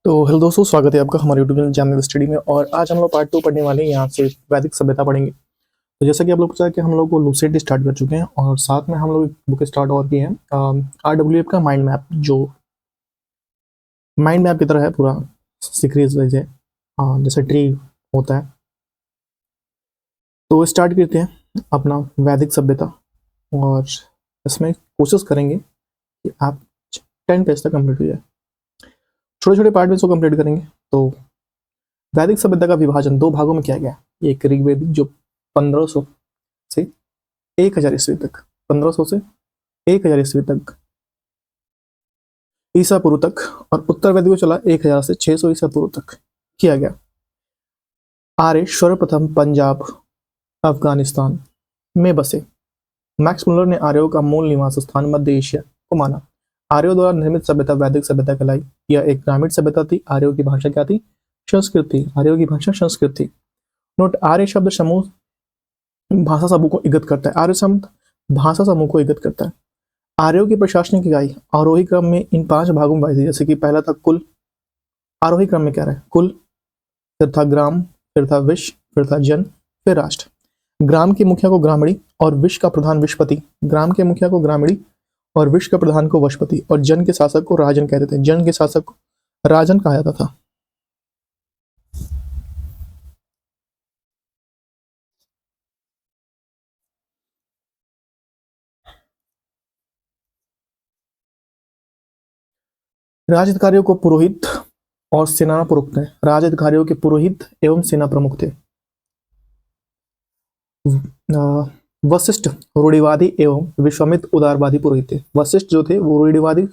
तो हेलो दोस्तों, स्वागत है आपका हमारे यूट्यूब चैनल जामिया स्टडी में। और आज हम लोग पार्ट 2 पढ़ने वाले हैं। यहाँ से वैदिक सभ्यता पढ़ेंगे। तो जैसा कि आप लोग पता है कि हम लोग को लूसेंट स्टार्ट कर चुके हैं और साथ में हम लोग एक बुक स्टार्ट और किए हैं, RWF का माइंड मैप, जो माइंड मैप की तरह है पूरा सीरीज वाइज है। जैसे ट्री होता है। तो स्टार्ट करते हैं अपना वैदिक सभ्यता और इसमें कोशिश करेंगे कि आप 10 पेज तक कंप्लीट हो जाए। छोटे छोटे पार्ट में इसको कंप्लीट करेंगे। तो वैदिक सभ्यता का विभाजन 2 भागों में किया गया है। एक ऋग्वेदिक जो 1500 से 1000 ईस्वी तक, 1500 से 1000 ईस्वी तक ईसा पूर्व तक, और उत्तर वैदिक को चला 1000 से 600 ईसा पूर्व तक किया गया। आर्य सर्वप्रथम पंजाब, अफगानिस्तान में बसे। मैक्स मुलर ने आर्यों का मूल निवास स्थान मध्य एशिया को माना। आर्यों द्वारा निर्मित सभ्यता वैदिक सभ्यता कहलाई। यह एक ग्रामीण सभ्यता थी। आर्यों की भाषा क्या थी? संस्कृत थी। आर्यों की भाषा संस्कृत थी। नोट: आर्य शब्द समूह भाषा समूह को इंगित करता है। आर्य शब्द भाषा समूह को इंगित करता है। आर्यों की प्रशासनिक इकाई आरोही क्रम में इन 5 भागों में बांटी थी। जैसे कि पहला था कुल, आरोही क्रम में क्या रहा है? कुल, फिर था ग्राम, फिर था विश्व, फिर था जन, फिर राष्ट्र। ग्राम के मुखिया को ग्रामणी और विश्व का प्रधान विश्वपति। ग्राम के मुखिया को ग्रामणी और विश्व का प्रधान को वशपति, और जन के शासक को राजन कहते थे। जन के शासक को राजन कहा जाता था। राज अधिकारियों को पुरोहित और सेना प्रमुख थे। राज अधिकारियों के पुरोहित एवं सेना प्रमुख थे। वशिष्ठ रूढ़िवादी एवं विश्वामित्र उदारवादी पुरोहित थे। वशिष्ठ जो थे वो रूढ़िवादी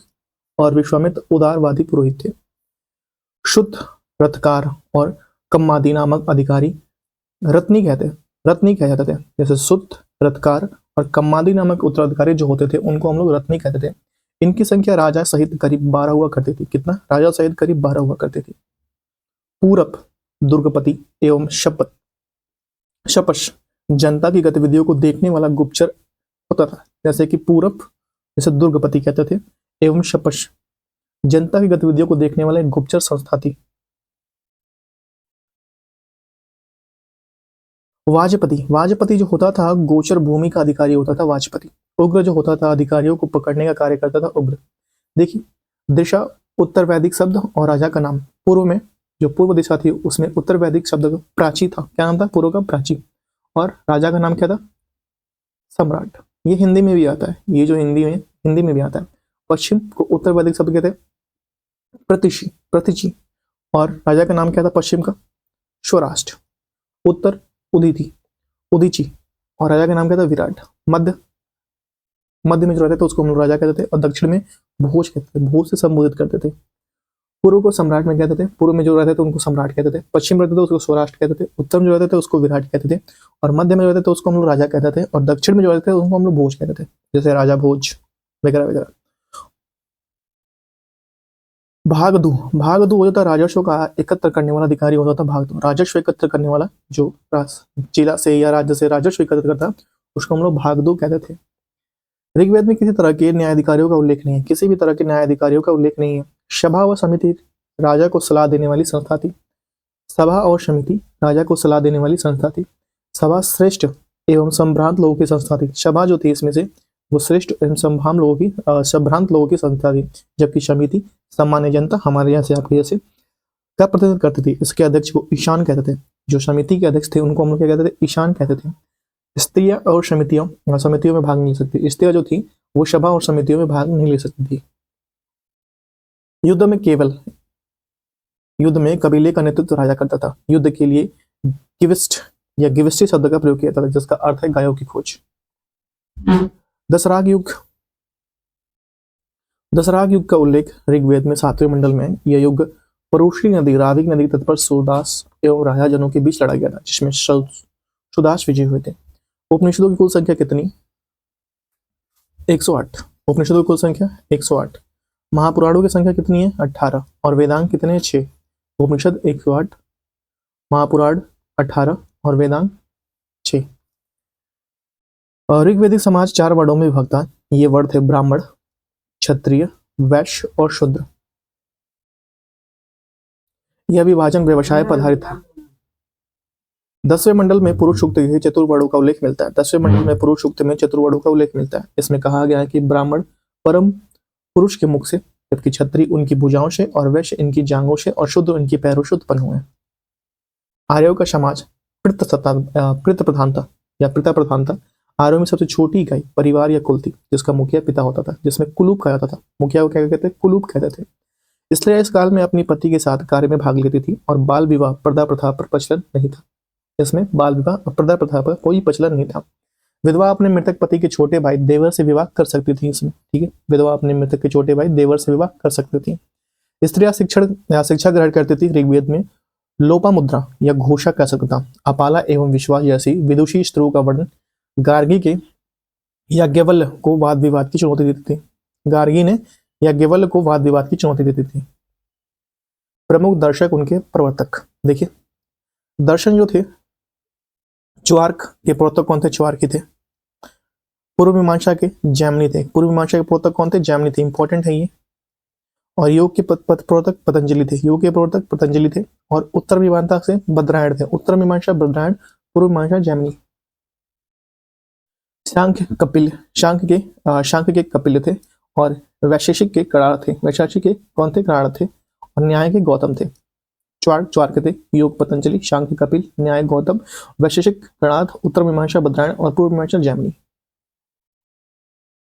और विश्वामित्र उदारवादी पुरोहित थे। शुद्ध, रथकार और कम्मादी नामक अधिकारी रत्नी कहे जाते थे। जैसे शुद्ध, रथकार और कम्मादी नामक उत्तराधिकारी जो होते थे उनको हम लोग रत्नी कहते थे। इनकी संख्या राजा सहित करीब 12 हुआ करती थी। कितना? राजा सहित करीब 12 हुआ करती थी। पूरब, दुर्गपति एवं शपश जनता की गतिविधियों को देखने वाला गुप्तचर होता था। जैसे कि पूरब जैसे दुर्गपति कहते थे, एवं शपश जनता की गतिविधियों को देखने वाला एक गुप्तचर संस्था थी। वाजपति जो होता था गोचर भूमि का अधिकारी होता था वाजपति। उग्र जो होता था अधिकारियों को पकड़ने का कार्य करता था उग्र। देखिए, दिशा उत्तर वैदिक शब्द और राजा का नाम। पूर्व में जो पूर्व दिशा थी उसमें उत्तर वैदिक शब्द का प्राची था। क्या नाम था पूर्व का? प्राची। और राजा का नाम क्या था? सम्राट। ये हिंदी में भी आता है। ये जो हिंदी में भी आता है। पश्चिम को उत्तर वैदिक शब्द कहते हैं प्रतिची। और राजा का नाम क्या था पश्चिम का? स्वराष्ट्र। उत्तर उदीची। और राजा का नाम क्या था? विराट। मध्य में जो रहते थे उसको हम लोग राजा कहते थे, और दक्षिण में भोज कहते थे। भोज से संबोधित करते थे। पूर्व को सम्राट में कहते थे। पूर्व में जो रहते थे उनको सम्राट कहते थे। पश्चिम में रहते थे उसको स्वराष्ट्र कहते थे। उत्तर में जो रहते थे उसको विराट कहते थे। और मध्य में जो रहते थे उसको हम लोग राजा कहते थे। और दक्षिण में जो रहते थे उसको हम लोग भोज कहते थे, जैसे राजा भोज वगैरह वगैरह। भागदू होता था राजस्व का एकत्र करने वाला अधिकारी होता था। भागदू राजस्व एकत्र करने वाला, जो जिला से या राज्य से राजस्व एकत्र करता उसको हम लोग भागदू कहते थे। ऋग्वेद में किसी तरह के न्यायाधिकारियों का उल्लेख नहीं है। किसी भी तरह के न्यायाधिकारियों का उल्लेख नहीं है। सभा व समिति राजा को सलाह देने वाली संस्था थी। सभा और समिति राजा को सलाह देने वाली संस्था थी। सभा श्रेष्ठ एवं संभ्रांत लोगों की संस्था थी। सभा जो थी इसमें से वो श्रेष्ठ एवं संभ्रांत लोगों की संस्था थी, जबकि समिति सामान्य जनता, हमारे यहाँ से आपके जैसे, का प्रतिनिधित्व करती थी। इसके अध्यक्ष को ईशान कहते थे। जो समिति के अध्यक्ष थे उनको हम लोग क्या कहते थे? ईशान कहते थे। स्त्रियां और समितियों में भाग नहीं ले सकती। स्त्रियां जो थी वो सभा और समितियों में भाग नहीं ले सकती थी। युद्ध में कबीले का नेतृत्व राजा करता था। युद्ध के लिए गिविस्ट या गिविस्टी शब्द का प्रयोग किया जाता था, जिसका अर्थ है गायों की खोज। दसराग युग का उल्लेख ऋग्वेद में 7वें मंडल में। यह युग परुषी नदी, रावी नदी तट पर सूरदास एवं राजा जनों के बीच लड़ा गया था, जिसमें सुदास विजय हुए थे। उपनिषदों की कुल संख्या कितनी? 108। उपनिषदों की कुल संख्या 108। महापुराणों की संख्या कितनी है? 18। और वेदांग कितने हैं? 6। उपनिषद 108, महापुराण 18 और वेदांग 6। ऋग्वेदिक समाज 4 वर्णों में विभक्त था। ये वर्ण थे ब्राह्मण, क्षत्रिय, वैश्य और शूद्र। यह विभाजन व्यवसाय पर आधारित था। 10वें मंडल में पुरुष सूक्त के चतुर्वर्णों का उल्लेख मिलता है। 10वें मंडल में पुरुष सूक्त में चतुर्वर्णों का उल्लेख मिलता है। इसमें कहा गया है कि ब्राह्मण परम पुरुष के मुख से, जबकि क्षत्रिय उनकी भुजाओं से और वैश्य इनकी जांघों से और शूद्र इनकी पैरों से उत्पन्न हुए। आर्यों का समाज पितृ प्रधान था या पिता प्रधान था। आर्यों में सबसे छोटी इकाई परिवार या कुल थी, जिसका मुखिया पिता होता था, जिसमें कुलूप कहा जाता था। मुखिया को क्या कहते थे? कुलूप कहते थे। स्त्रियां इस काल में अपनी पति के साथ कार्य में भाग लेती थी और बाल विवाह प्रथा पर प्रचलन नहीं था। इसमें बाल विवाह और प्रथा प्रथा पर कोई प्रचलन नहीं था। विधवा अपने मृतक पति के छोटे भाई देवर से विवाह कर सकती थी। इसमें ठीक है, विधवा अपने मृतक के छोटे भाई देवर से विवाह कर सकती थी। स्त्रियां शिक्षा ग्रहण करती थी। ऋग्वेद में लोपामुद्रा या घोषा कह सकता, अपाला एवं विश्वास जैसी विदुषी स्त्रियों का वर्णन गार्गी के याज्ञवल्क्य को वाद विवाद की चुनौती देती थी। गार्गी ने याज्ञवल्क्य को वाद विवाद की चुनौती देती थी। प्रमुख दर्शक उनके प्रवर्तक, देखिए दर्शन जो थे, च्वार्क के प्रवर्तक कौन थे? च्वार्की थे। पूर्व मीमांसा के जैमिनी थे। पूर्व मीमांसा के प्रवर्तक कौन थे? जैमिनी थे। इंपॉर्टेंट है ये। और योग के प्रवर्तक पतंजलि थे। योग के प्रवर्तक पतंजलि थे। और उत्तर मीमांसा से बद्रायण थे। उत्तर मीमांसा बद्रायण, पूर्व मीमांसा जैमिनी। शांख्य के कपिल थे और वैशेषिक के कराड़ थे। वैशेषिक के कौन थे? कराड़ थे। और न्याय के गौतम थे। च्वार्क थे। योग पतंजलि, शांख्य कपिल, न्याय गौतम, वैशेषिक कणाद, उत्तर मीमांसा बद्रायण और पूर्व मीमांसा जैमिनी।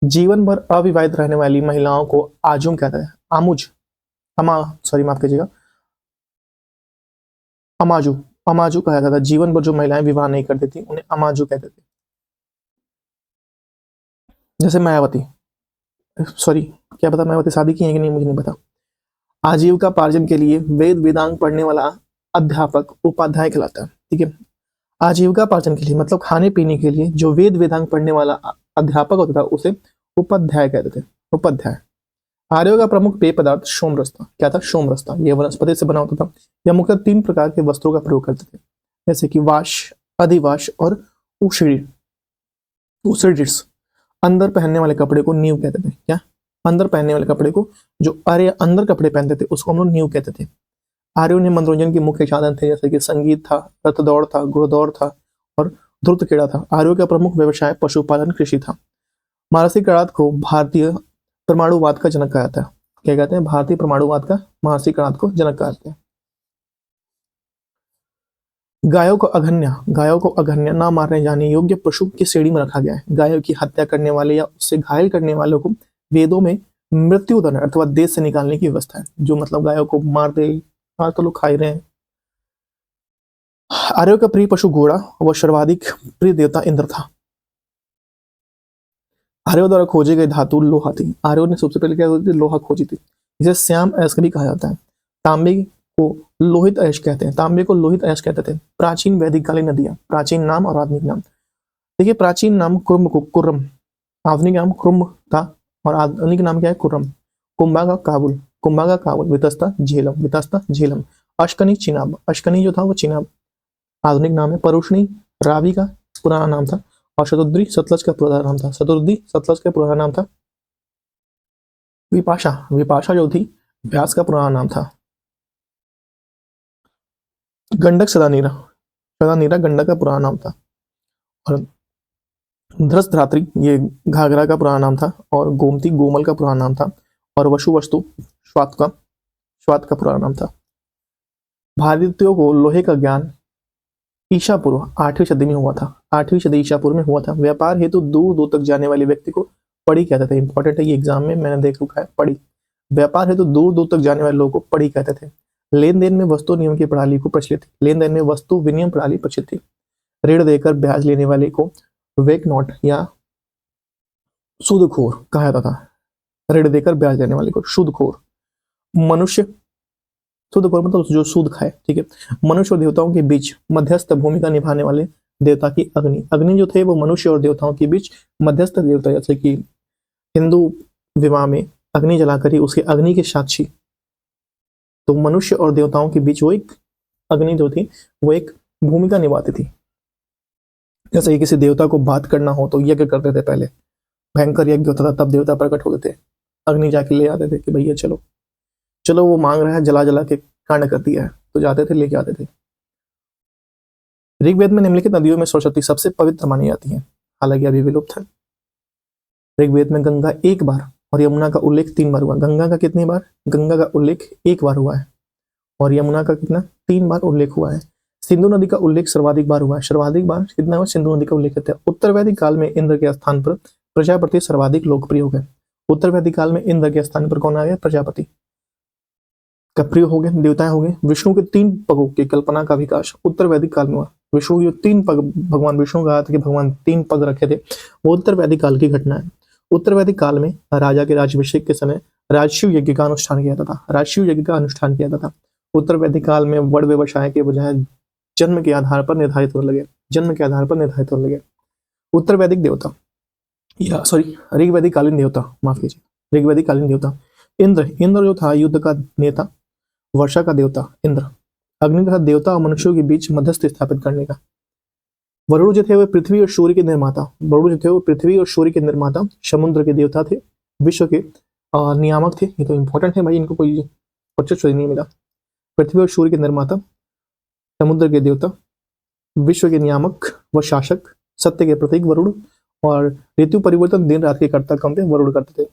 जीवन भर अविवाहित रहने वाली महिलाओं को आजुम कहता है। माफ कीजिएगा, अमाजू कहा जाता था। जीवन भर जो महिलाएं विवाह नहीं करती थी उन्हें अमाजू कहते थे। जैसे मायावती, क्या पता मायावती शादी की है कि नहीं, मुझे नहीं पता। आजीविका पार्जन के लिए वेद वेदांग पढ़ने वाला अध्यापक उपाध्याय कहलाता है। ठीक है, आजीविका पार्जन के लिए मतलब खाने पीने के लिए जो वेद वेदांग पढ़ने वाला अध्यापक होता था उसे उपाध्याय कहते थे। उपाध्याय। आर्यों का प्रमुख पेय पदार्थ सोमरस था। क्या था? सोमरस था। यह वनस्पति से बना होता था। यह मुख्यतः 3 प्रकार के वस्त्रों का प्रयोग करते थे, जैसे कि वाश, अधिवाश और उषिडिस। अंदर पहनने वाले कपड़े को नीव कहते थे। क्या? अंदर पहनने वाले कपड़े को, जो आर्य अंदर कपड़े पहनते थे उसको हम लोग नीव कहते थे। आर्यों ने मनोरंजन के मुख्य साधन थे, जैसे कि संगीत था, रथ दौड़ था, घुड़दौड़ था और ध्रुत क्रीड़ा था। आर्यों का प्रमुख व्यवसाय पशुपालन, कृषि था। महर्षि कणाद को भारतीय परमाणुवाद का जनक कहा जाता है। क्या कहते हैं? भारतीय परमाणुवाद का महर्षि कणाद को जनक कहते हैं। गायों को अघन्य ना मारने जाने योग्य पशु की श्रेणी में रखा गया है। गायों की हत्या करने वाले या उससे घायल करने वालों को वेदों में मृत्यु दंड अथवा देश से निकालने की व्यवस्था है। जो मतलब गायों को मार दे, आज तो लोग खा ही रहे हैं। आर्यों का प्रिय पशु घोड़ा व सर्वाधिक प्रिय देवता इंद्र था। आर्यों द्वारा खोजे गए धातु लोहा थी। आर्यों ने सबसे पहले क्या थी? लोहा खोजी थी। इसे श्याम अयस्क भी कहा जाता है। तांबे को लोहित अयस्क कहते हैं। तांबे को लोहित अयस्क कहते थे। प्राचीन वैदिक कालीन नदियां, प्राचीन नाम और आधुनिक नाम। देखिए, प्राचीन नाम कुर्म, आधुनिक नाम कुर्म था और आधुनिक नाम क्या है? कुर्म। कुंभा का काबुल, वितस्ता झेलम, अश्कनी चिनाब, अश्कनी जो था वो चिनाब आधुनिक नाम है। परुष्णी रावी का पुराना नाम था और शतुद्री सतलज का पुराना नाम था। विपाशा जो थी व्यास का पुराना नाम था। गंडक सदानीरा गंडक का पुराना नाम था। और ध्रसधात्री ये घाघरा का पुराना नाम था। और गोमती गोमल का पुराना नाम था। और वशु श्वात का पुराना नाम था। भारतीयों को लोहे का ज्ञान ईसा पूर्व 8वीं सदी में हुआ था। 8वीं सदी ईसा पूर्व में हुआ था। व्यापार हेतु दूर दूर तक जाने वाले व्यक्ति को पड़ी कहते थे। इंपॉर्टेंट है, ये एग्जाम में मैंने देख रखा है। पड़ी, व्यापार हेतु दूर दूर तक जाने वाले लोगों को पड़ी कहते थे। लेन देन में वस्तु नियम की प्रणाली को प्रचलित थी। लेन देन में वस्तु विनिमय प्रणाली प्रचलित थी। ऋण देकर ब्याज लेने वाले को वेक नॉट या सूदखोर कहा जाता था। ऋण देकर ब्याज लेने वाले को सूदखोर। मनुष्य, सूदखोर मतलब जो सूद खाए। ठीक है। मनुष्य और देवताओं के बीच मध्यस्थ भूमिका निभाने वाले देवता की अग्नि जो थे वो मनुष्य और देवताओं के बीच मध्यस्थ देवता, जैसे कि हिंदू विवाह में अग्नि जलाकर ही उसके अग्नि के साक्षी, तो मनुष्य और देवताओं के बीच वो एक अग्नि जो थी वो एक भूमिका निभाती थी। जैसे कि किसी देवता को बात करना हो तो यज्ञ करते थे। पहले भयंकर यज्ञ होता था, तब देवता प्रकट होते थे, अग्नि जाके ले आते थे कि भैया चलो वो मांग रहा है, जला जला के कांड कर दिया है, तो जाते थे लेके आते थे। ऋग्वेद में निम्नलिखित नदियों में सरस्वती सबसे पवित्र मानी जाती है, हालांकि अभी विलुप्त है। ऋग्वेद में गंगा एक बार और यमुना का उल्लेख 3 बार हुआ। गंगा का कितनी बार? गंगा का उल्लेख 1 बार हुआ है और यमुना का कितना? 3 बार उल्लेख हुआ है। सिंधु नदी का उल्लेख सर्वाधिक बार हुआ है। सर्वाधिक बार कितना हुआ? सिंधु नदी का उल्लेख करते हैं। उत्तर वैदिक काल में इंद्र के स्थान पर प्रजापति सर्वाधिक लोकप्रिय हो गए। उत्तर वैदिक काल में इंद्र के स्थान पर कौन आ गया? प्रजापति का प्रिय हो गए, देवताएं हो गए। विष्णु के 3 पगों की कल्पना का विकास उत्तर वैदिक काल में हुआ। विष्णु के 3 पग, भगवान विष्णु कहा था कि भगवान 3 पग रखे थे, वो उत्तर वैदिक काल की घटना है। उत्तर वैदिक काल में राजा के राज्याभिषेक के समय राजशिव यज्ञ का अनुष्ठान किया जाता था। राजशिव यज्ञ का अनुष्ठान किया जाता था। उत्तर वैदिक काल में वर्ण व्यवसाय के बजाय जन्म के आधार पर निर्धारित होने लगे। जन्म के आधार पर निर्धारित होने लगे। उत्तर वैदिक देवता या सॉरी ऋग्वैदिक कालीन देवता, माफ कीजिए, ऋग्वैदिक कालीन देवता इंद्र। इंद्र जो था युद्ध का नेता, वर्षा का देवता इंद्र, अग्नि तथा देवता और मनुष्यों के बीच मध्यस्थ स्थापित करने का। वरुण जो थे वो पृथ्वी और सूर्य के निर्माता। वरुण जो थे वो पृथ्वी और सूर्य के निर्माता, समुद्र के देवता थे, विश्व के नियामक थे। ये तो इंपॉर्टेंट है भाई, इनको कोई क्वेश्चन नहीं मिला। पृथ्वी और सूर्य के निर्माता, समुद्र के देवता, विश्व के नियामक व शासक, सत्य के प्रतीक वरुण, और ऋतु परिवर्तन दिन रात के कर्ता कौन थे? वरुण करते थे।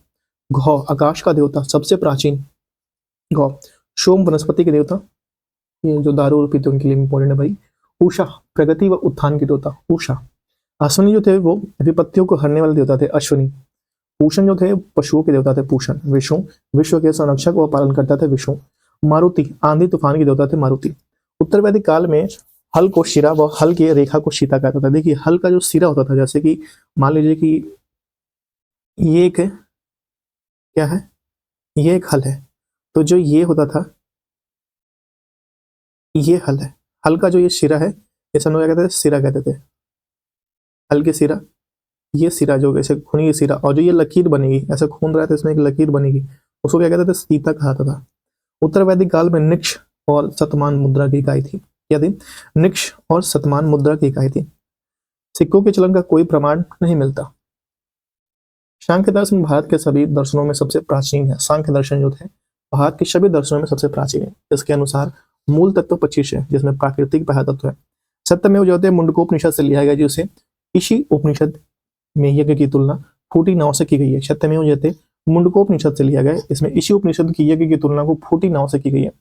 घौ आकाश का देवता, सबसे प्राचीन घौ। सोम वनस्पति के देवता, ये जो दारू पीते उनके लिए इंपॉर्टेंट है भाई। उषा प्रगति व उत्थान के देवता, उषा। अश्विनी जो थे वो विपत्तियों को हरने वाले देवता थे, अश्विनी। पूषण जो थे पशुओं के देवता थे, पूषण। विष्णु विश्व के संरक्षक व पालन करता थे, विष्णु। मारुति आंधी तूफान के देवता थे, मारुति। उत्तर वैदिक काल में हल को शिरा व हल की रेखा को शीता कहता था। देखिए हल का जो सिरा होता था, जैसे कि मान लीजिए कि ये एक क्या है, ये एक हल है, तो जो ये होता था ये हल है। हल का जो ये सिरा है इसे हम लोग क्या कहते थे? सिरा कहते थे। हल के सिरा, ये सिरा जो ऐसे खूनी की सिरा, और जो ये लकीर बनेगी, ऐसा खून रहा था इसमें एक लकीर बनेगी, उसको क्या कहते थे? सीता कहा था। उत्तर वैदिक काल में निक्ष और शतमान मुद्रा की इकाई थी। क्या थी? निक्ष और शतमान मुद्रा की इकाई थी। सिक्कों के चलन का कोई प्रमाण नहीं मिलता। सांख्य दर्शन भारत के सभी दर्शनों में सबसे प्राचीन है। सांख्य दर्शन जो थे भारत के सभी दर्शनों में सबसे प्राचीन है। इसके अनुसार मूल तत्व 25 है, जिसमें प्राकृतिक पहला तत्व है। सत्यमेव जयते मुंडकोपनिषद से लिया गया, जिसे इसी उपनिषद में यज्ञ की तुलना फूटी नाव से की गई है। सत्यमेव जयते मुंडकोपनिषद से लिया गया, इसमें इसी उपनिषद की यज्ञ की तुलना को फूटी नाव से की गई है।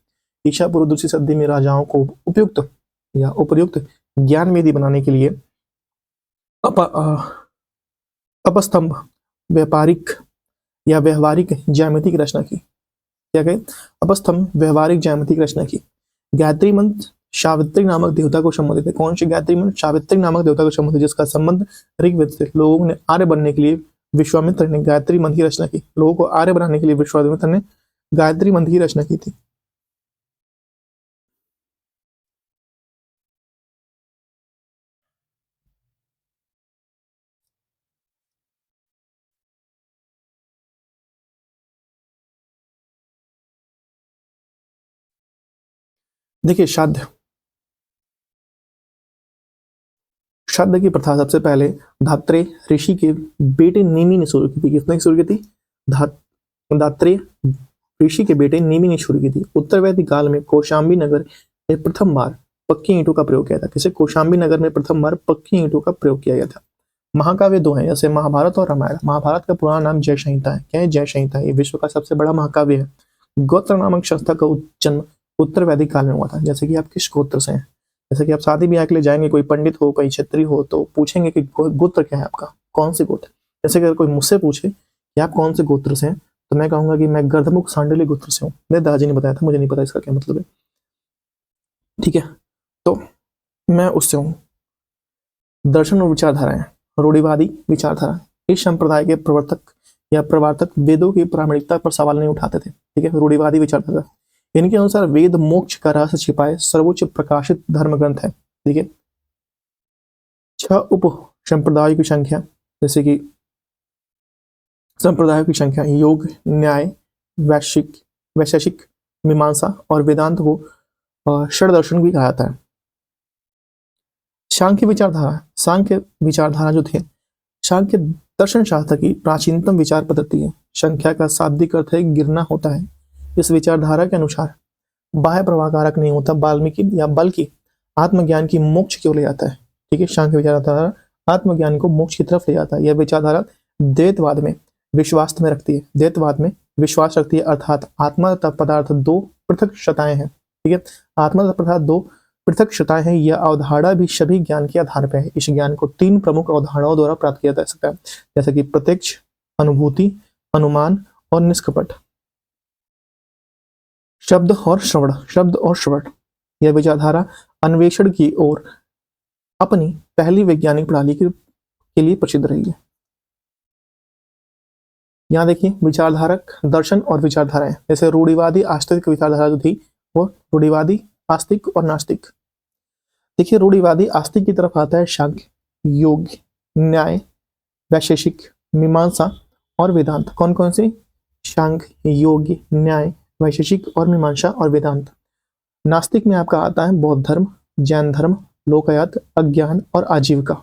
ईशा पूर्व दूसरी सदी में राजाओं को उपयुक्त या उपर्युक्त ज्ञान वेदी बनाने के लिए अपस्तंभ व्यापारिक या व्यवहारिक ज्यामिति की रचना की। क्या कहे? अपस्तंभ व्यवहारिक ज्यामिति की रचना की। गायत्री मंत्र सावित्री नामक देवता को संबंधित है। कौन सी गायत्री मंत्र? सावित्री नामक देवता को संबंधित, जिसका संबंध ऋग्वेद से। लोगों ने आर्य बनने के लिए विश्वामित्र ने गायत्री मंत्र की रचना की। लोगों को आर्य बनाने के लिए विश्वामित्र ने गायत्री मंत्र की रचना की थी। देखिए श्राद्ध, श्राद्ध की प्रथा सबसे पहले धात्रेय ऋषि के बेटे नीमि ने शुरू की थी। किसने शुरू की थी? धात्रेय ऋषि के बेटे नीमि ने शुरू की थी। उत्तर वैदिक काल में कौशाम्बी नगर में प्रथम बार पक्की ईंटों का प्रयोग किया था। किसे? कौशाम्बी नगर में प्रथम बार पक्की ईंटों का प्रयोग किया गया था। महाकाव्य 2 हैं, जैसे महाभारत और रामायण। महाभारत का पुराना नाम जय संहिता है। क्या है? जय संहिता। ये विश्व का सबसे बड़ा महाकाव्य है। गोत्र नामक संस्था का जन्म उत्तर वैदिक काल में हुआ था। जैसे कि आप किस गोत्र से हैं, जैसे कि आप शादी ब्याह के लिए जाएंगे, कोई पंडित हो, कोई क्षत्रिय हो, तो पूछेंगे कि गोत्र क्या है आपका, कौन से गोत्र। जैसे कि अगर कोई मुझसे पूछे कि आप कौन से गोत्र से हैं, तो मैं कहूंगा कि मैं गर्दमुख सांडली गोत्र से हूँ। मेरे दादाजी ने बताया था, मुझे नहीं पता इसका क्या मतलब है। ठीक है, तो मैं उससे हूँ। दर्शन और विचारधाराएं, रूढ़िवादी विचारधारा। इस संप्रदाय के प्रवर्तक या प्रवर्तक वेदों की प्रामाणिकता पर सवाल नहीं उठाते थे। ठीक है, रूढ़िवादी विचारधारा। इनके अनुसार वेद मोक्ष का रहस्य छिपाए सर्वोच्च प्रकाशित धर्म ग्रंथ है। ठीक है, 6 उप संप्रदायों की संख्या, जैसे कि संप्रदायों की संख्या योग, न्याय, वैशेषिक, मीमांसा और वेदांत को षड दर्शन भी कहा जाता है। सांख्य विचारधारा जो थे, सांख्य दर्शन शास्त्र की प्राचीनतम विचार पद्धति है। संख्या का शाब्दिक अर्थ है गिरना होता है। इस विचारधारा के अनुसार बाह्य प्रवाह कारक नहीं होता वाल्मीकि या बल्कि आत्मज्ञान की मोक्ष की ओर ले जाता है। ठीक है, सांख्य विचारधारा आत्मज्ञान को मोक्ष की तरफ ले जाता है। यह विचारधारा द्वैतवाद में विश्वास में रखती है, द्वैतवाद में विश्वास रखती है, अर्थात आत्मा तथा पदार्थ दो पृथक सत्ताएं हैं। ठीक है, आत्मा तथा पदार्थ दो पृथक सत्ताएं हैं। यह अवधारणा भी सभी ज्ञान के आधार पर है। इस ज्ञान को तीन प्रमुख अवधारणाओं द्वारा प्राप्त किया जा सकता है, जैसे कि प्रत्यक्ष, अनुभूति, अनुमान और निष्कपट। शब्द और श्रवण, शब्द और श्रवण। यह विचारधारा अन्वेषण की ओर अपनी पहली वैज्ञानिक प्रणाली के लिए प्रसिद्ध रही है। यहाँ देखिए विचारधारक दर्शन और विचारधाराएं, जैसे रूढ़िवादी आस्तिक विचारधारा जो थी वो रूढ़िवादी आस्तिक और नास्तिक। देखिए रूढ़िवादी आस्तिक की तरफ आता है सांख्य, योग, न्याय, वैशेषिक, मीमांसा और वेदांत। कौन कौन से? सांख्य, योग, न्याय, वैशेषिक और मीमांसा और वेदांत। नास्तिक में आपका आता है बौद्ध धर्म, जैन धर्म, लोकायत, अज्ञान और आजीविका।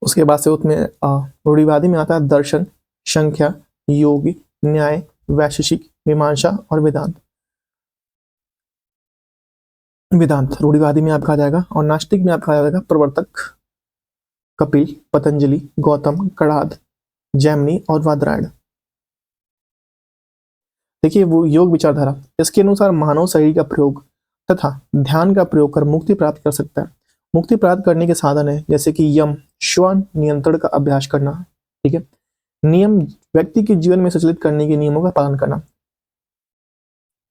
उसके बाद से उसमें रूढ़िवादी में आता है दर्शन, संख्या, योग, न्याय, वैशेषिक, मीमांसा और वेदांत। वेदांत रूढ़िवादी में आपका आ जाएगा। और नास्तिक में आपका आ जाएगा प्रवर्तक, कपिल, पतंजलि, गौतम, कणाद, जैमिनी और वादरायण। देखिए वो योग विचारधारा, इसके अनुसार मानव शरीर का प्रयोग तथा ध्यान का प्रयोग कर मुक्ति प्राप्त कर सकता है। मुक्ति प्राप्त करने के साधन है जैसे कि यम, श्वान नियंत्रण का अभ्यास करना। ठीक है, नियम व्यक्ति के जीवन में संचालित करने के नियमों का पालन करना।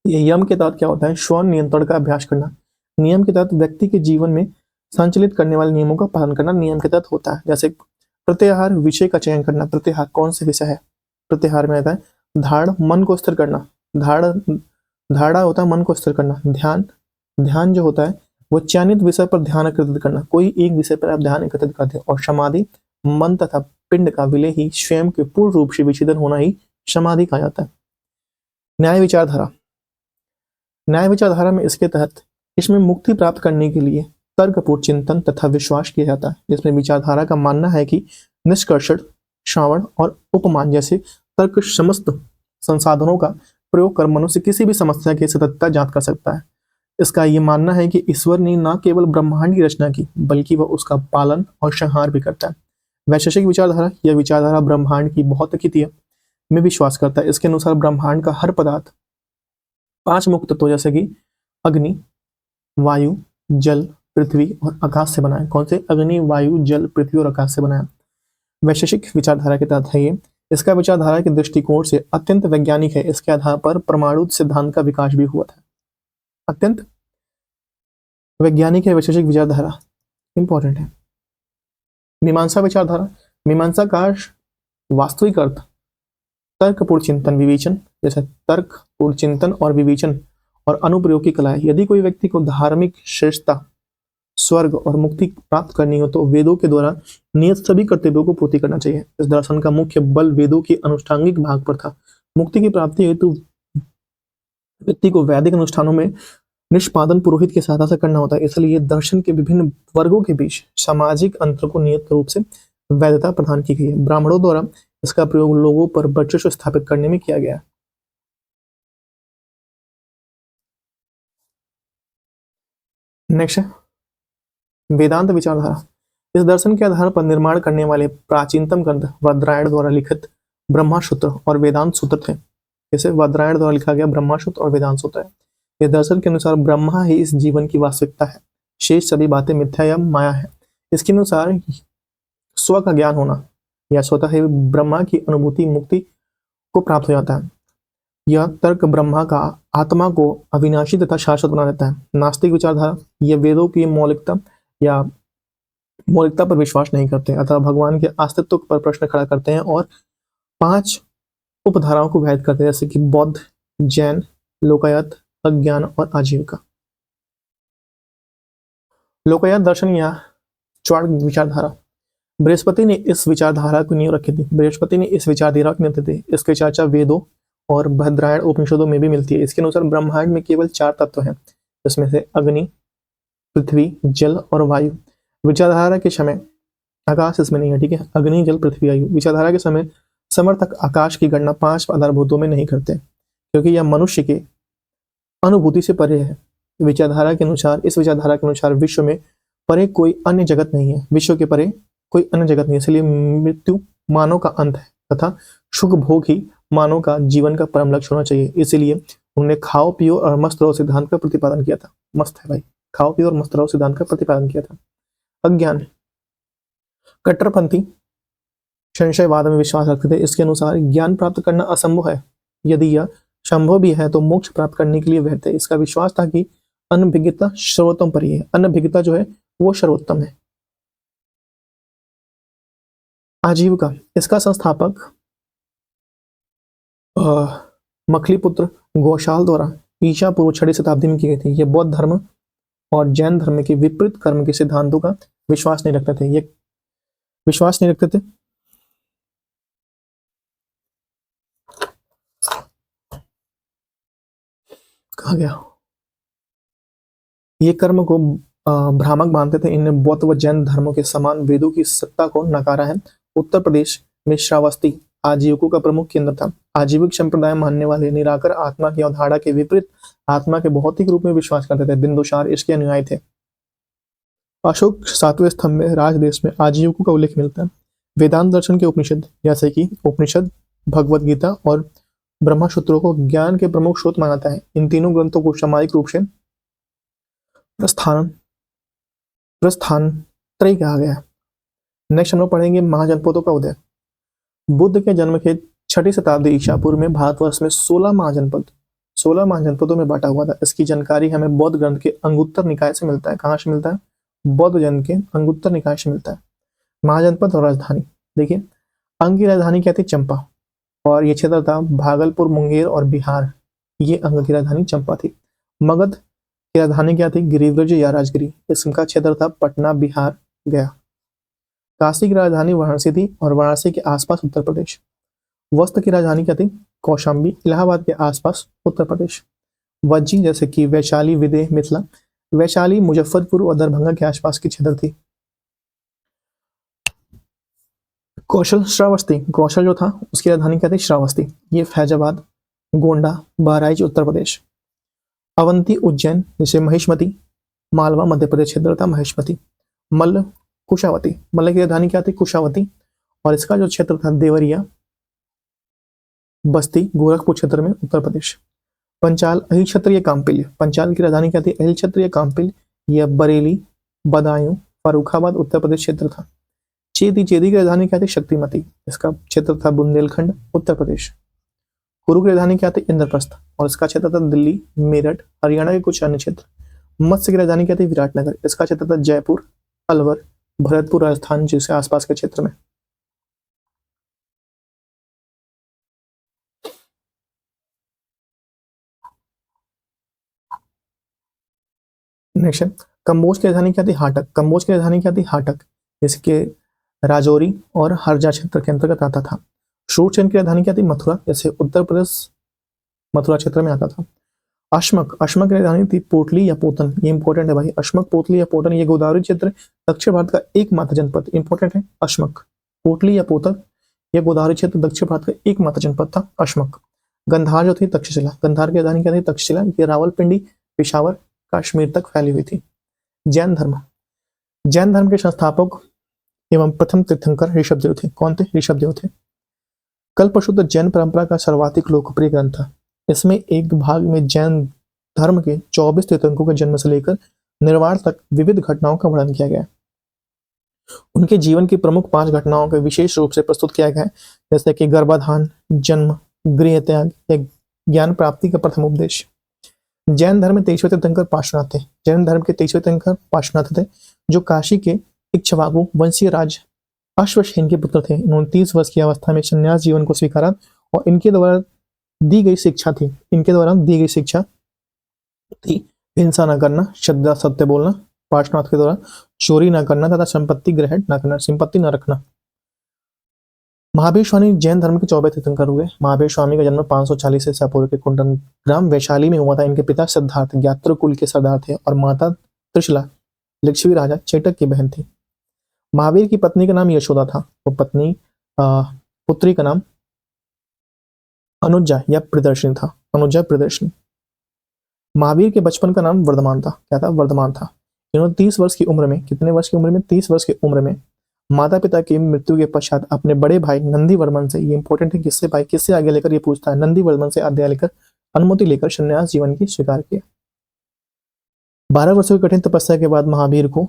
ये यम के तहत क्या होता है? श्वान नियंत्रण का अभ्यास करना। नियम के तहत व्यक्ति के जीवन में संचालित करने वाले नियमों का पालन करना नियम के तहत होता है। जैसे प्रत्याहार, विषय का चयन करना। प्रत्याहार कौन से विषय है? प्रत्याहार में आता है धारण, मन को स्थिर करना। धारणा होता है मन को स्थिर करना। ध्यान, ध्यान जो होता है वो चयनित विषय पर ध्यान एकत्रित करना, कोई एक विषय पर आप ध्यान एकत्रित करते हैं। और समाधि, मन तथा पिंड का विलय ही स्वयं के पूर्ण रूप से विच्छेदन होना ही समाधि कहा जाता है। न्याय विचारधारा, न्याय विचारधारा में इसके तहत इसमें मुक्ति प्राप्त करने के लिए तर्कपूर्ण चिंतन तथा विश्वास किया जाता है, जिसमें विचारधारा का मानना है कि निष्कर्षण, श्रवण और उपमान जैसे तर्क समस्त संसाधनों का प्रयोग कर मनुष्य किसी भी समस्या की सततता जांच कर सकता है। इसका ये मानना है कि ईश्वर ने न केवल ब्रह्मांड की रचना की बल्कि वह उसका पालन और संहार भी करता है। वैशेषिक विचारधारा, यह विचारधारा ब्रह्मांड की भौतिकीय में विश्वास करता है। इसके अनुसार ब्रह्मांड का हर पदार्थ 5 मुख्य तत्वों जैसे कि अग्नि, वायु, जल, पृथ्वी और आकाश से बना है। कौन से? अग्नि, वायु, जल, पृथ्वी और आकाश से बना है। वैशेषिक विचारधारा के तहत है ये। इसका विचारधारा के दृष्टिकोण से अत्यंत वैज्ञानिक है। इसके आधार पर परमाणु सिद्धांत का विकास भी हुआ था। अत्यंत वैज्ञानिक है वैशेषिक विचारधारा, इंपॉर्टेंट है। मीमांसा विचारधारा, मीमांसा का वास्तविक अर्थ तर्कपूर्ण चिंतन विवेचन, जैसे तर्कपूर्ण चिंतन और विवेचन और अनुप्रयोग की कला है। यदि कोई व्यक्ति को धार्मिक श्रेष्ठता, स्वर्ग और मुक्ति प्राप्त करनी हो तो वेदों के द्वारा नियत सभी कर्तव्यों को पूर्ति करना चाहिए। इस दर्शन का मुख्य बल वेदों के अनुष्ठांगिक भाग पर था। मुक्ति की प्राप्ति हेतु व्यक्ति को वैदिक अनुष्ठानों में निष्पादन पुरोहित के सहायता से करना होता है। इसलिए दर्शन के विभिन्न वर्गों के बीच सामाजिक अंतर को नियत रूप से वैधता प्रदान की गई है। ब्राह्मणों द्वारा इसका प्रयोग लोगों पर वर्चस्व स्थापित करने में किया गया। नेक्स्ट है वेदांत विचारधारा। इस दर्शन के आधार पर निर्माण करने वाले प्राचीनतम ग्रंथ वादरायण द्वारा लिखित ब्रह्मसूत्र और वेदांत सूत्र थे। जैसे वादरायण द्वारा लिखा गया ब्रह्मसूत्र और वेदांत सूत्र है। इस दर्शन के अनुसार ब्रह्मा ही इस जीवन की वास्तविकता है, शेष सभी बातें मिथ्या या माया है। इसके अनुसार स्व का ज्ञान होना या स्वतः ही ब्रह्मा की अनुभूति मुक्ति को प्राप्त हो जाता है। यह तर्क ब्रह्मा का आत्मा को अविनाशी तथा शाश्वत बना देता है। नास्तिक विचारधारा, यह वेदों की मौलिकता पर विश्वास नहीं करते अथवा भगवान के अस्तित्व पर प्रश्न खड़ा करते हैं और 5 उपधाराओं को वैध करते हैं, जैसे कि बौद्ध, जैन, लोकायत, अज्ञान और आजीविका। लोकायत दर्शन या चौड़ विचारधारा, बृहस्पति ने इस विचारधारा को नींव रखी थी। बृहस्पति ने इस विचारधारा की नींव थी। इसकी चर्चा वेदों और बृहदारण्यक उपनिषदों में भी मिलती है। इसके अनुसार ब्रह्मांड में केवल 4 तत्व हैं, जिसमें से अग्नि, पृथ्वी, जल और वायु। विचारधारा के समय आकाश इसमें नहीं है। ठीक है, अग्नि, जल, पृथ्वी, वायु। विचारधारा के समय समर्थक आकाश की गणना 5 आधारभूतों में नहीं करते, क्योंकि यह मनुष्य के अनुभूति से परे है। विचारधारा के अनुसार, इस विचारधारा के अनुसार विश्व में परे कोई अन्य जगत नहीं है, विश्व के परे कोई अन्य जगत नहीं है, इसलिए मृत्यु मानव का अंत है तथा सुख भोग ही मानव का जीवन का परम लक्ष्य होना चाहिए। इसीलिए उन्होंने खाओ पियो और मस्त रहो सिद्धांत का प्रतिपादन किया था। मस्त है भाई, खाओ पियो और मस्त रहो सिद्धांत का प्रतिपादन किया था। अज्ञान, कट्टरपंथी संशयवाद में विश्वास रखते थे। इसके अनुसार ज्ञान प्राप्त करना असंभव है, यदि यह संभव भी है तो मोक्ष प्राप्त करने के लिए व्यर्थ है। इसका विश्वास था कि अनभिज्ञता सर्वोत्तम पर ही है, अनभिज्ञता जो है वो सर्वोत्तम है। आजीविका, इसका संस्थापक मखलीपुत्र घोषाल द्वारा ईसा पूर्व 6वीं शताब्दी में की गई थी। ये बौद्ध धर्म और जैन धर्म के विपरीत कर्म के सिद्धांतों का विश्वास नहीं रखते थे। ये विश्वास नहीं रखते थे। कहा गया, ये कर्म को भ्रामक मानते थे। इन्हें बौद्ध व जैन धर्मों के समान वेदों की सत्ता को नकारा है। उत्तर प्रदेश में श्रावस्ती आजीविकों का प्रमुख केंद्र था। आजीविक संप्रदाय मानने वाले निराकार आत्मा की अवधारणा के विपरीत आत्मा के भौतिक रूप में विश्वास करते थे। बिंदुसार इसके अनुयायी थे। अशोक 7वें स्तंभ में राजदेश में आजीविकों का उल्लेख मिलता है। वेदांत दर्शन के उपनिषद जैसे कि उपनिषद, भगवद गीता और ब्रह्मसूत्रों को ज्ञान के प्रमुख स्रोत मानता है। इन तीनों ग्रंथों को सामाजिक रूप से प्रस्थानत्रयी कहा गया है। नेक्स्ट हम लोग पढ़ेंगे महाजनपदों का उदय। बुद्ध के जन्म के 6वीं शताब्दी ईसा पूर्व में भारतवर्ष में 16 महाजनपदों में बांटा हुआ था। इसकी जानकारी हमें बौद्ध ग्रंथ के अंगुत्तर निकाय से मिलता है। कहाँ से मिलता है? बौद्ध जन के अंगुत्तर निकाय से मिलता है। महाजनपद और राजधानी, देखिए अंग की राजधानी क्या थी? चंपा, और ये क्षेत्र था भागलपुर, मुंगेर और बिहार। ये अंग की राजधानी चंपा थी। मगध की राजधानी क्या थी? गिरिव्रज या राजगिरी। इसका क्षेत्र था पटना, बिहार, गया। काशी की राजधानी वाराणसी थी और वाराणसी के आसपास उत्तर प्रदेश। वस्त की राजधानी क्या थी? कौशाम्बी, इलाहाबाद के आसपास उत्तर प्रदेश। वज्जी जैसे कि वैशाली, विदेह, मिथिला। वैशाली मुजफ्फरपुर और दरभंगा के आसपास की क्षेत्र थी। कौशल श्रावस्ती, कौशल जो था उसकी राजधानी क्या थी? श्रावस्ती। ये फैजाबाद, गोंडा, बहराइच उत्तर प्रदेश। अवंती उज्जैन जैसे महिष्मती, मालवा मध्य प्रदेश क्षेत्र था महिष्मती। मल्ल कुशावती, मल्ल की राजधानी क्या थी? कुशावती, और इसका जो क्षेत्र था देवरिया, बस्ती, गोरखपुर क्षेत्र में उत्तर प्रदेश। पंचाल अहिल क्षत्रिय काम्पिल्य, पंचाल की राजधानी क्या थी? अहिल क्षत्रिय काम्पिल्य। यह बरेली, बदायूं, फर्रुखाबाद उत्तर प्रदेश क्षेत्र था। चेदी, चेदी की राजधानी क्या थी? शक्तिमती, इसका क्षेत्र था बुंदेलखंड उत्तर प्रदेश। कुरु की राजधानी क्या थी? इंद्रप्रस्थ, और इसका क्षेत्र था दिल्ली, मेरठ, हरियाणा के कुछ अन्य क्षेत्र। मत्स्य की राजधानी क्या थी? विराटनगर, इसका क्षेत्र था जयपुर, अलवर, भरतपुर राजस्थान जैसे आसपास के क्षेत्र में। नेक्स्ट, कंबोज की राजधानी क्या थी? हाटक, कंबोज की राजधानी क्या थी? हाटक, इसके राजौरी और हरजा क्षेत्र के अंतर्गत आता था। शूरसेन की राजधानी क्या थी? मथुरा, जैसे उत्तर प्रदेश मथुरा क्षेत्र में आता था। अश्मक, अश्मक की राजधानी थी पोटली या पोतन, ये इंपॉर्टेंट है भाई। अश्मक, पोटली या पोतन, ये गोदावरी क्षेत्र दक्षिण भारत का एकमात्र जनपद, इंपॉर्टेंट है। अश्मक, पोटली या पोतन, ये गोदावरी क्षेत्र दक्षिण भारत का एकमात्र जनपद था अश्मक। गंधार जो थी तक्षशिला, गंधार की राजधानी क्या थी? तक्षशिला, ये रावलपिंडी, पेशावर, कश्मीर तक फैली हुई थी। जैन धर्म, जैन धर्म के संस्थापक एवं प्रथम तीर्थंकर ऋषभदेव थे। कौन थे? ऋषभदेव थे। कल्पशुद्ध जैन परंपरा का सर्वाधिक लोकप्रिय ग्रंथ था। इसमें एक भाग में जैन धर्म के 24 तीर्थंकरों के जन्म से लेकर निर्वाण तक विविध घटनाओं का वर्णन किया गया। उनके जीवन की प्रमुख 5 घटनाओं को विशेष रूप से प्रस्तुत किया गया है, जैसे कि गर्भाधान, जन्म, गृह त्याग या ज्ञान प्राप्ति का प्रथम उपदेश। जैन धर्म में 23वें तीर्थंकर पार्श्वनाथ थे। जैन धर्म के 23वें तीर्थंकर पार्श्वनाथ थे, जो काशी के इक्ष्वाकु वंशीय राज अश्वसेन के पुत्र थे। इन्होंने 30 वर्ष की अवस्था में संन्यास जीवन को स्वीकारा और इनके द्वारा दी गई शिक्षा थी हिंसा न करना, सत्य बोलना, पार्श्वनाथ के द्वारा चोरी न करना तथा संपत्ति ग्रहण न करना, संपत्ति न रखना। महावीर स्वामी जैन धर्म के 24 तीर्थंकर हुए। महावीर स्वामी का जन्म 540 ईसा पूर्व के कुंडन ग्राम वैशाली में हुआ था। इनके पिता सिद्धार्थ ज्ञात्र कुल के सरदार थे और माता त्रिशला लक्ष्मी राजा चेटक की बहन थी। महावीर की पत्नी का नाम यशोदा था। वो पुत्री का नाम अनुजा या प्रियदर्शनी था। अनुजा प्रियदर्शनी। महावीर के बचपन का नाम वर्धमान था। क्या था? वर्धमान था। इन्होंने 30 वर्ष की उम्र में, कितने वर्ष की उम्र में? 30 वर्ष की उम्र में माता पिता की मृत्यु के पश्चात अपने बड़े भाई नंदीवर्मन से, ये इंपॉर्टेंट है, किससे भाई, किससे आगे लेकर, ये पूछता है, नंदीवर्मन से आज्ञा लेकर, अनुमति लेकर संन्यास जीवन की स्वीकार किया। 12 वर्षों की कठिन तपस्या के बाद महावीर को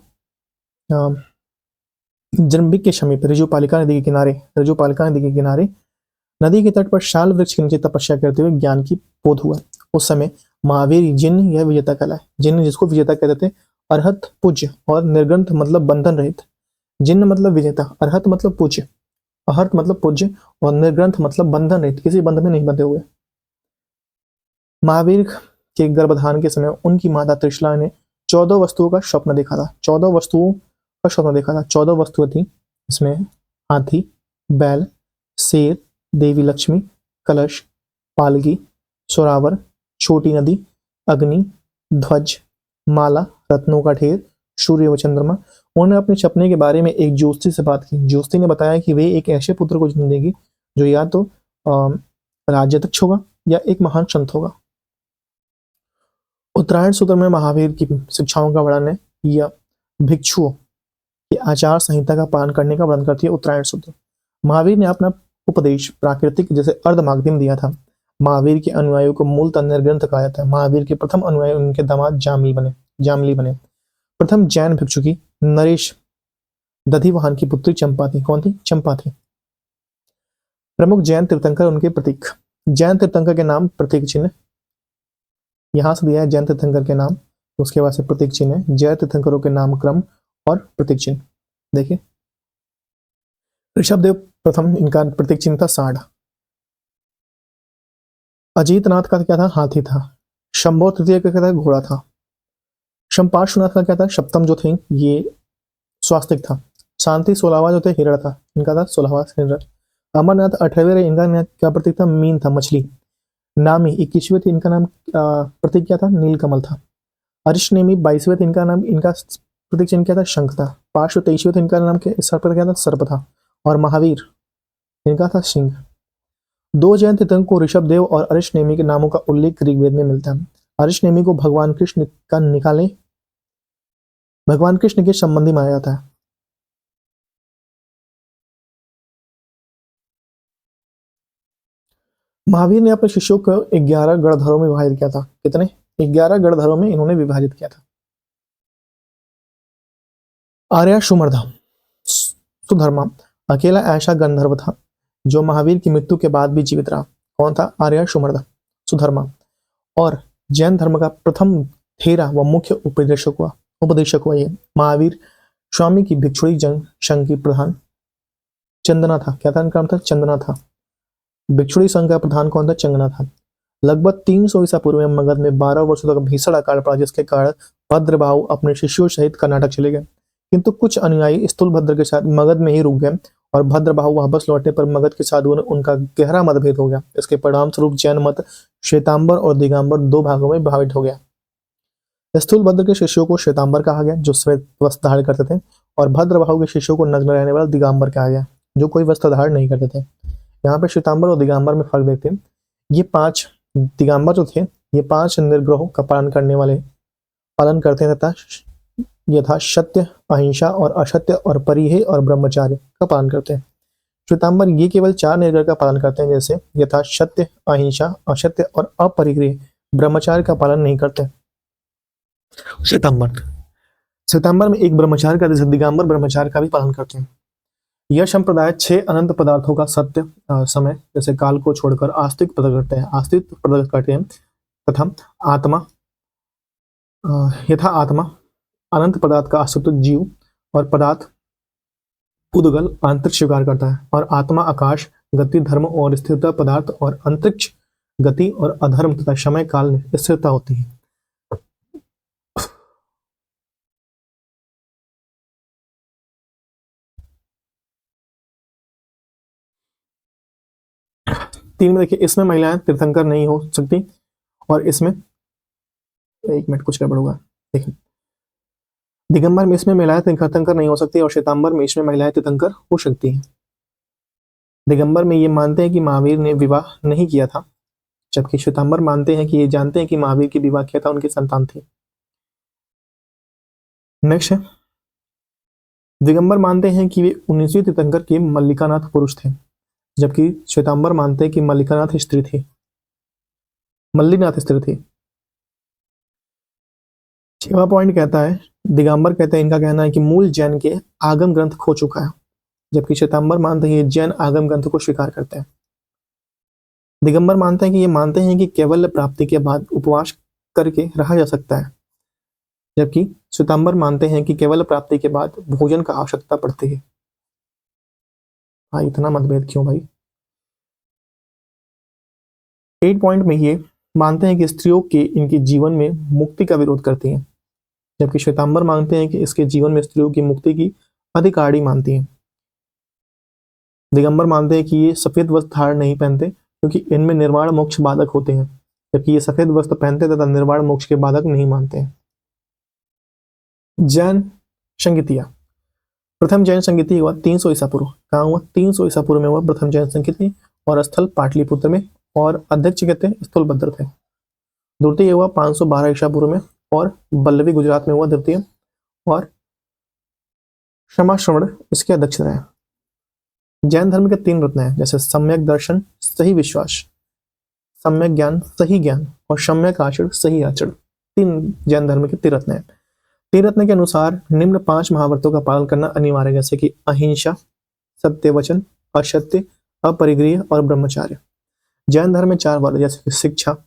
जन्बिक के समीप ऋजुपालिका नदी के किनारे, ऋजुपालिका नदी के किनारे नदी के तट पर शाल वृक्ष के नीचे तपस्या करते हुए ज्ञान की बोध हुआ। उस समय महावीर जिन, यह विजेता कला है, जिन जिसको विजेता कहते थे, अरहत पूज्य और निर्ग्रंथ मतलब बंधन रहित। जिन मतलब विजेता, अरहत मतलब पूज्य, अहर्त मतलब पूज्य और निर्ग्रंथ मतलब बंधन रहित, किसी बंध में नहीं बंधे हुए। महावीर के गर्भधान के समय उनकी माता त्रिशला ने 14 वस्तुओं का स्वप्न देखा था। 14 वस्तुओं का स्वप्न देखा था। 14 वस्तुएं थी इसमें, हाथी, बैल, शेर, देवी लक्ष्मी, कलश, पालकी, सोरावर, छोटी नदी, अग्नि, ध्वज, माला, रत्नों का ढेर, सूर्य व चंद्रमा। उन्होंने अपने सपने के बारे में एक ज्योतिषी से बात की। ज्योतिषी ने बताया कि वे एक ऐसे पुत्र को जन्म देगी जो या तो राज्यदक्ष होगा या एक महान संत होगा। उत्तरायण सूत्र में महावीर की शिक्षाओं का वर्णन है, या भिक्षुओं की आचार संहिता का पालन करने का वर्णन करती है उत्तरायण सूत्र। महावीर ने अपना उपदेश प्राकृतिक जैसे अर्धमागधिम दिया था। महावीर के अनुयायियों को मूलतः निर्ग्रंथ कहा जाता है। महावीर के प्रथम अनुयायी उनके दामाद जामली बने। प्रथम जैन भिक्षुकी नरेश दधिवाहन की पुत्री चंपा थी। कौन थी? चंपा थी। प्रमुख जैन तीर्थंकर, उनके प्रतीक। जैन तीर्थंकर के नाम, प्रतीक चिन्ह यहां से दिया है, जैन तीर्थंकर के नाम, उसके बाद से प्रतीक चिन्ह है। जैन तीर्थंकरों के नाम क्रम और प्रतीक चिन्ह देखिए। ऋषभदेव प्रथम, इनका प्रतीक चिन्ह था सांड। अजीतनाथ का क्या था? हाथी था। शंभो तृतीय का क्या था? घोड़ा था। शंपार्श्वनाथ का क्या था? सप्तम जो थे ये स्वास्तिक था। शांति 16वां जो थे हिरण था, इनका था 16वां हिरण। अमरनाथ 18वें, इनका क्या प्रतीक था? मीन था, मछली। नामी 21वें थे, इनका नाम प्रतीक क्या था? नीलकमल था। अरिष्टनेमी 22वें थे, इनका नाम, इनका प्रतीक चिन्ह क्या था? शंख था। पार्श्व 23वें थे, इनका नाम सर्प क्या था? सर्प था। और महावीर इनका था सिंह। 2 जैन तीर्थंकरों को ऋषभदेव और अरिष्टनेमी के नामों का उल्लेख ऋग्वेद में मिलता है। अरिष्टनेमी को भगवान कृष्ण के संबंधी माना जाता है। महावीर ने अपने शिष्यों को 11 गणधरों में विभाजित किया था। कितने? 11 गणधरों में इन्होंने विभाजित किया था। आर्या सुधर्मा अकेला ऐसा गंधर्व था जो महावीर की मृत्यु के बाद भी जीवित रहा। कौन था? आर्या सुधर्मा। और जैन धर्म का प्रथम थेरा व मुख्य उपदेशक हुआ ये। महावीर स्वामी की भिक्षुणी संघ की प्रधान चंदना था। क्या था? इनका नाम था चंदना था। भिक्षुणी संघ का प्रधान कौन था? चंदना था। लगभग 300 ईसा पूर्व में मगध में 12 वर्षों तक भीषण अकाल पड़ा, जिसके कारण भद्रबाहु अपने शिष्यों सहित कर्नाटक चले गए। किंतु कुछ अनुयायी स्थूलभद्र के साथ मगध में ही रुक गए और भद्रबाहु वापस लौटने पर मगध के साधुओं ने उनका गहरा मतभेद हो गया। इसके परिणाम स्वरूप जैन मत श्वेतांबर और दिगंबर 2 भागों में विभाजित हो गया। स्थूलभद्र के शिष्यों को श्वेतांबर कहा गया, जो श्वेत वस्त्र धारण करते थे, और भद्रबाहु के शिष्यों को नग्न रहने वाला दिगंबर कहा गया, जो कोई वस्त्र धारण नहीं करते थे। यहाँ पे श्वेतांबर और दिगंबर में फर्क देखते हैं। ये 5 दिगंबर जो थे, ये 5 निर्ग्रहों का पालन करते हैं तथा यथा सत्य, अहिंसा और असत्य और परिहेय और ब्रह्मचार्य का पालन करते हैं। श्वेतांबर ये केवल 4 निर्ग्रह का पालन करते हैं, जैसे यथा सत्य, अहिंसा, असत्य और अपरिग्रह, ब्रह्मचार्य का पालन नहीं करते। श्वेतांबर में एक ब्रह्मचार्य का, जैसे दिगंबर ब्रह्मचार्य का भी पालन करते हैं। यह संप्रदाय 6 अनंत पदार्थों का सत्य समय जैसे काल को छोड़कर अस्तित्व प्रकट करते हैं तथा आत्मा यथा आत्मा अनंत पदार्थ का अस्तित्व जीव और पदार्थ उद्गल अंतरिक्ष स्वीकार करता है, और आत्मा आकाश गति धर्म और स्थिरता पदार्थ और अंतरिक्ष गति और अधर्म तथा समय काल में स्थिरता होती है। तीन में देखिए, इसमें महिलाएं तीर्थंकर नहीं हो सकती, और इसमें एक मिनट कुछ गड़बड़ होगा। देखिए, दिगंबर में इसमें महिलाएं तीर्थंकर नहीं हो सकती और श्वेतांबर में इसमें महिलाएं तीर्थंकर हो सकती हैं। दिगंबर में ये मानते हैं कि महावीर ने विवाह नहीं किया था, जबकि श्वेतांबर मानते हैं कि ये जानते हैं कि महावीर की विवाह किया था उनकी संतान थी। नेक्स्ट है, दिगंबर मानते हैं कि वे 19वीं तीर्थंकर के मल्लिकानाथ पुरुष थे, जबकि श्वेतांबर मानते हैं कि मल्लिकानाथ स्त्री थी, मल्लीनाथ स्त्री थी। 6वां पॉइंट कहता है, दिगंबर कहते हैं, इनका कहना है कि मूल जैन के आगम ग्रंथ खो चुका है, जबकि श्वेतांबर मानते हैं ये जैन आगम ग्रंथ को स्वीकार करते हैं। दिगंबर मानते हैं कि ये मानते हैं कि कैवल्य प्राप्ति के बाद उपवास करके रहा जा सकता है, जबकि श्वेतांबर मानते हैं कि कैवल्य प्राप्ति के बाद भोजन का आवश्यकता पड़ती है। हाँ, इतना मतभेद क्यों भाई? 8 पॉइंट में ये मानते हैं कि स्त्रियों के इनके जीवन में मुक्ति का विरोध करती हैं, जबकि श्वेतांबर मानते हैं कि इसके जीवन में स्त्रियों की मुक्ति की अधिकारी मानती हैं। दिगंबर मानते हैं कि ये सफेद वस्त्र धारण नहीं पहनते क्योंकि इनमें निर्वाण मोक्ष बाधक होते हैं, जबकि ये सफेद वस्त्र पहनते तथा निर्वाण मोक्ष के बाधक नहीं मानते हैं। जैन संगीतिया, प्रथम जैन संगीति हुआ 300 ईसा पूर्व। कहाँ हुआ? 300 ईसा पूर्व में हुआ प्रथम जैन संगीति, और स्थल पाटलिपुत्र में, और अध्यक्ष कहते हैं स्थूलभद्र थे। द्वितीय हुआ 512 ईसा पूर्व में, और बल्लवी गुजरात में हुआ द्वितीय, और क्षमा श्रवण इसके अध्यक्ष रहे। जैन धर्म के 3 रत्न हैं, जैसे सम्यक दर्शन, सही विश्वास, सम्यक ज्ञान, सही ज्ञान, और सम्यक आचरण, सही आचरण। 3 जैन धर्म के 3 रत्न हैं। 3 रत्न के अनुसार निम्न 5 महाव्रतों का पालन करना अनिवार्य है, जैसे कि अहिंसा, सत्य वचन, असत्य, अपरिग्रह और ब्रह्मचार्य। जैन धर्म में 4 वर्ग, जैसे शिक्षा,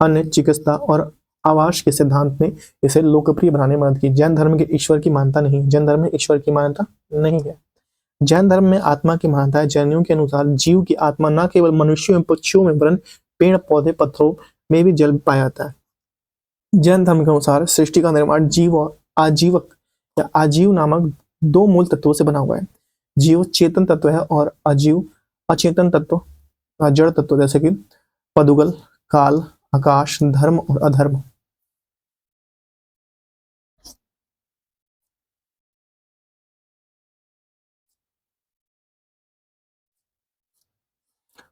अन्न, चिकित्सा और आवास के सिद्धांत ने इसे लोकप्रिय बनाने में मदद की। जैन धर्म के ईश्वर की मान्यता नहीं है, जैन धर्म में ईश्वर की मान्यता नहीं है। जैन धर्म में आत्मा की मान्यता है। जैनियों के अनुसार जीव की आत्मा न केवल मनुष्यों एवं पक्षियों में वरन पेड़ पौधे पत्थरों में भी जल पाया जाता है। जैन धर्म के अनुसार सृष्टि का निर्माण जीव और आजीवक या आजीव नामक 2 मूल तत्वों से बना हुआ है। जीव चेतन तत्व है और अजीव अचेतन तत्व, जड़ तत्व, जैसे कि पदुगल, काल, आकाश, धर्म और अधर्म।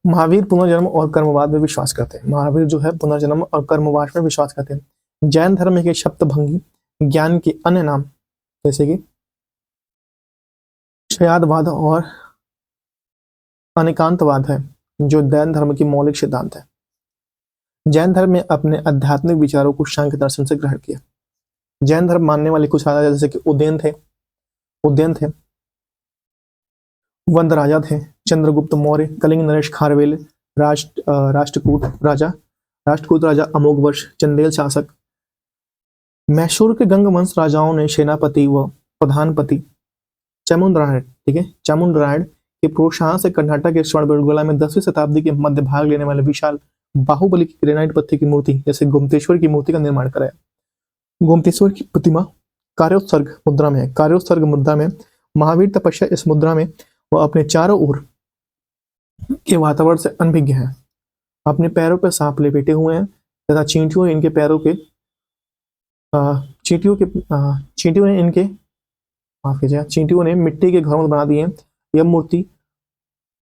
महावीर पुनर्जन्म और कर्मवाद में विश्वास करते हैं। महावीर जो है पुनर्जन्म और कर्मवाद में विश्वास करते हैं। जैन धर्म के सप्तभंगी ज्ञान के अन्य नाम जैसे कि क्षयादवाद और अनेकांतवाद है, जो जैन धर्म की मौलिक सिद्धांत है। जैन धर्म में अपने आध्यात्मिक विचारों को सांख्य दर्शन से ग्रहण किया। जैन धर्म मानने वाले कुछ राजा जैसे कि उदयन थे, वंद राजा थे, चंद्रगुप्त मौर्य, कलिंग नरेश खारवेल, राष्ट्रकूट राजा अमोघवर्ष, चंदेल शासक। मैसूर के गंग वंश राजाओं ने सेनापति व प्रधानपति चामुंडरायण के प्रोत्साहन से कर्नाटक के स्वर्णबेलगोला में 10वीं शताब्दी के मध्य भाग लेने वाले विशाल बाहुबली की ग्रेनाइट पत्थर की मूर्ति जैसे गोमतेश्वर की मूर्ति का निर्माण कराया। गोमतेश्वर की प्रतिमा कार्योत्सर्ग मुद्रा में महावीर तपस्या इस मुद्रा में वह अपने चारों ओर के वातावरण से अनभिज्ञ है। अपने पैरों पर सांप लपेटे हुए हैं तथा चींटियों ने मिट्टी के घरों बना दिए। यह मूर्ति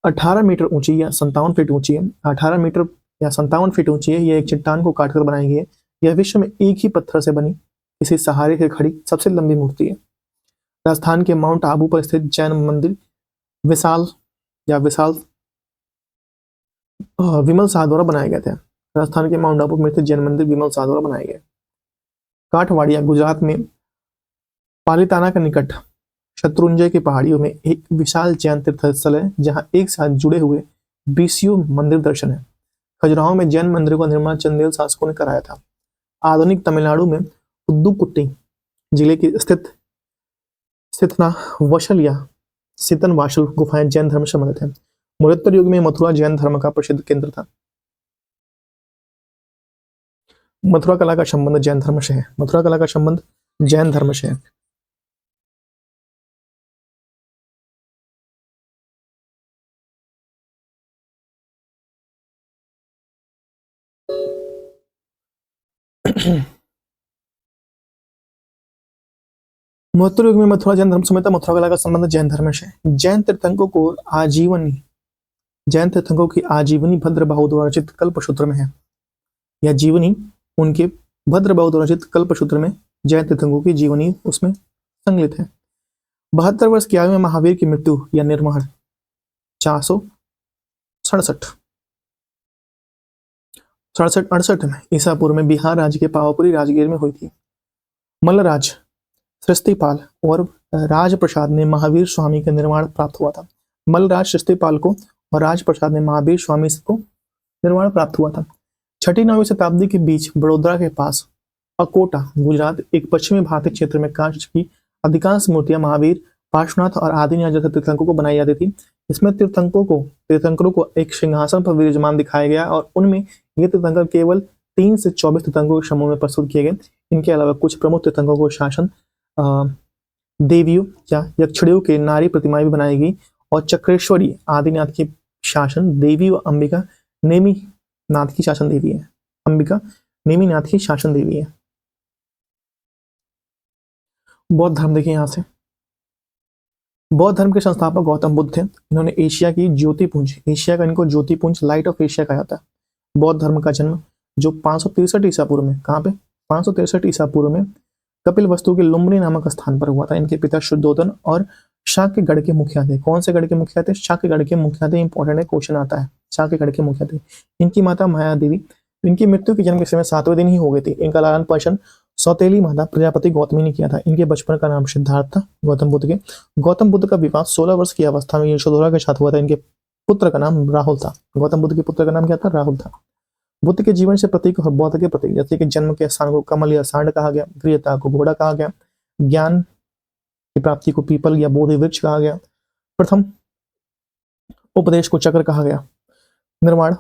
18 मीटर ऊंची या 57 फीट ऊंची है। 18 मीटर या 57 फीट ऊंची है। यह एक चट्टान को काटकर बनाई गई है। यह विश्व में एक ही पत्थर से बनी किसी सहारे से खड़ी सबसे लंबी मूर्ति है। राजस्थान के माउंट आबू पर स्थित जैन मंदिर विमल शाह द्वारा बनाए गए थे। राजस्थान के माउंट आबू में स्थित जैन मंदिर विमल शाह द्वारा बनाए गए। काठवाड़िया गुजरात में पालिताना के निकट शत्रुंजय की पहाड़ियों में एक विशाल जैन तीर्थ स्थल है, जहां एक साथ जुड़े हुए 20 मंदिर दर्शन है। खजुराहो में जैन मंदिरों का निर्माण चंदेल शासकों ने कराया था। आधुनिक तमिलनाडु में पुदुकोट्टई जिले की स्थित वशल या सीतन वाशल गुफाएं जैन धर्म से संबंधित है। मौर्योत्तर युग में मथुरा जैन धर्म का प्रसिद्ध केंद्र था। मथुरा कला का संबंध जैन धर्म से है। मथुरा कला का संबंध जैन धर्म से है। मौर्योत्तर युग में मथुरा जैन धर्म समेत मथुरा कला का संबंध जैन धर्म से है। जैन तीर्थंकरों को आजीवन जैन तीर्थंकरों की आजीवनी भद्रबाहु द्वारा रचित कल्पसूत्र में है। यह जीवनी उनके भद्रबाहु द्वारा रचित कल्पसूत्र में जैन तीर्थंकरों की जीवनी उसमें संकलित है। 72 वर्ष की आयु में महावीर की मृत्यु या निर्माण 467-68 में ईसा पूर्व में बिहार राज्य के पावापुरी राजगीर में हुई थी। मल्लराज सृष्टिपाल और राजप्रसाद ने महावीर स्वामी का निर्माण प्राप्त हुआ था। मल्लराज सृष्टिपाल को और राजप्रसाद ने महावीर स्वामी को निर्माण प्राप्त हुआ था। 6वीं-9वीं शताब्दी के बीच बड़ोदरा के पास अकोटा गुजरात एक पश्चिमी भारतीय क्षेत्र में कांच की अधिकांश मूर्तियां महावीर, पार्श्वनाथ और आदिनाथ जैसे तीर्थंकरों को बनाई जाती थी। इसमें तीर्थंकरों को एक सिंहासन पर विराजमान दिखाया गया और उनमें ये तीर्थंकर केवल 3 से 24 तीर्थंकरों के समूह में प्रस्तुत किए गए। इनके अलावा कुछ प्रमुख तीर्थंकरों को शासन देवियों या यक्षिणियों के नारी प्रतिमाएं भी बनाई गई और चक्रेश्वरी आदिनाथ की शासन देवी व अंबिका नेमी नाथ की शासन देवी है। अंबिका नेमी नाथ की शासन देवी है। बौद्ध धर्म देखिए यहाँ से, बौद्ध धर्म के संस्थापक गौतम बुद्ध थे। इन्होंने एशिया का इनको ज्योतिपुंज लाइट ऑफ एशिया कहा जाता है। बौद्ध धर्म का जन्म जो 563 ईसा पूर्व में, कहाँ पे 563 ईसा पूर्व में कपिलवस्तु के लुम्बिनी नामक स्थान पर हुआ था। इनके पिता शुद्धोधन और शाक्यगढ़ के मुखिया थे। कौन से गढ़ के मुखिया थे? शाक्यगढ़ के मुखिया थे। इंपॉर्टेंट है, क्वेश्चन आता है। शाक्यगढ़ के मुखिया थे। इनकी माता माया देवी, इनकी मृत्यु की जन्म के समय 7वें दिन ही हो गई थी। इनका लालन पोषण सौतेली माता प्रजापति गौतमी ने किया था। इनके बचपन का नाम सिद्धार्थ था। गौतम बुद्ध का विवाह 16 वर्ष की अवस्था में यशोधरा के साथ हुआ था। इनके पुत्र का नाम राहुल था। गौतम बुद्ध के पुत्र का नाम क्या था? राहुल था। बुद्ध के जीवन से प्रतीक और बौद्ध के प्रतीक, जैसे कि जन्म के स्थान को कमल या सांड कहा गया, गृहता को घोड़ा कहा गया, ज्ञान की प्राप्ति को पीपल या बोधि वृक्ष कहा गया, प्रथम उपदेश को चक्र कहा गया, निर्माण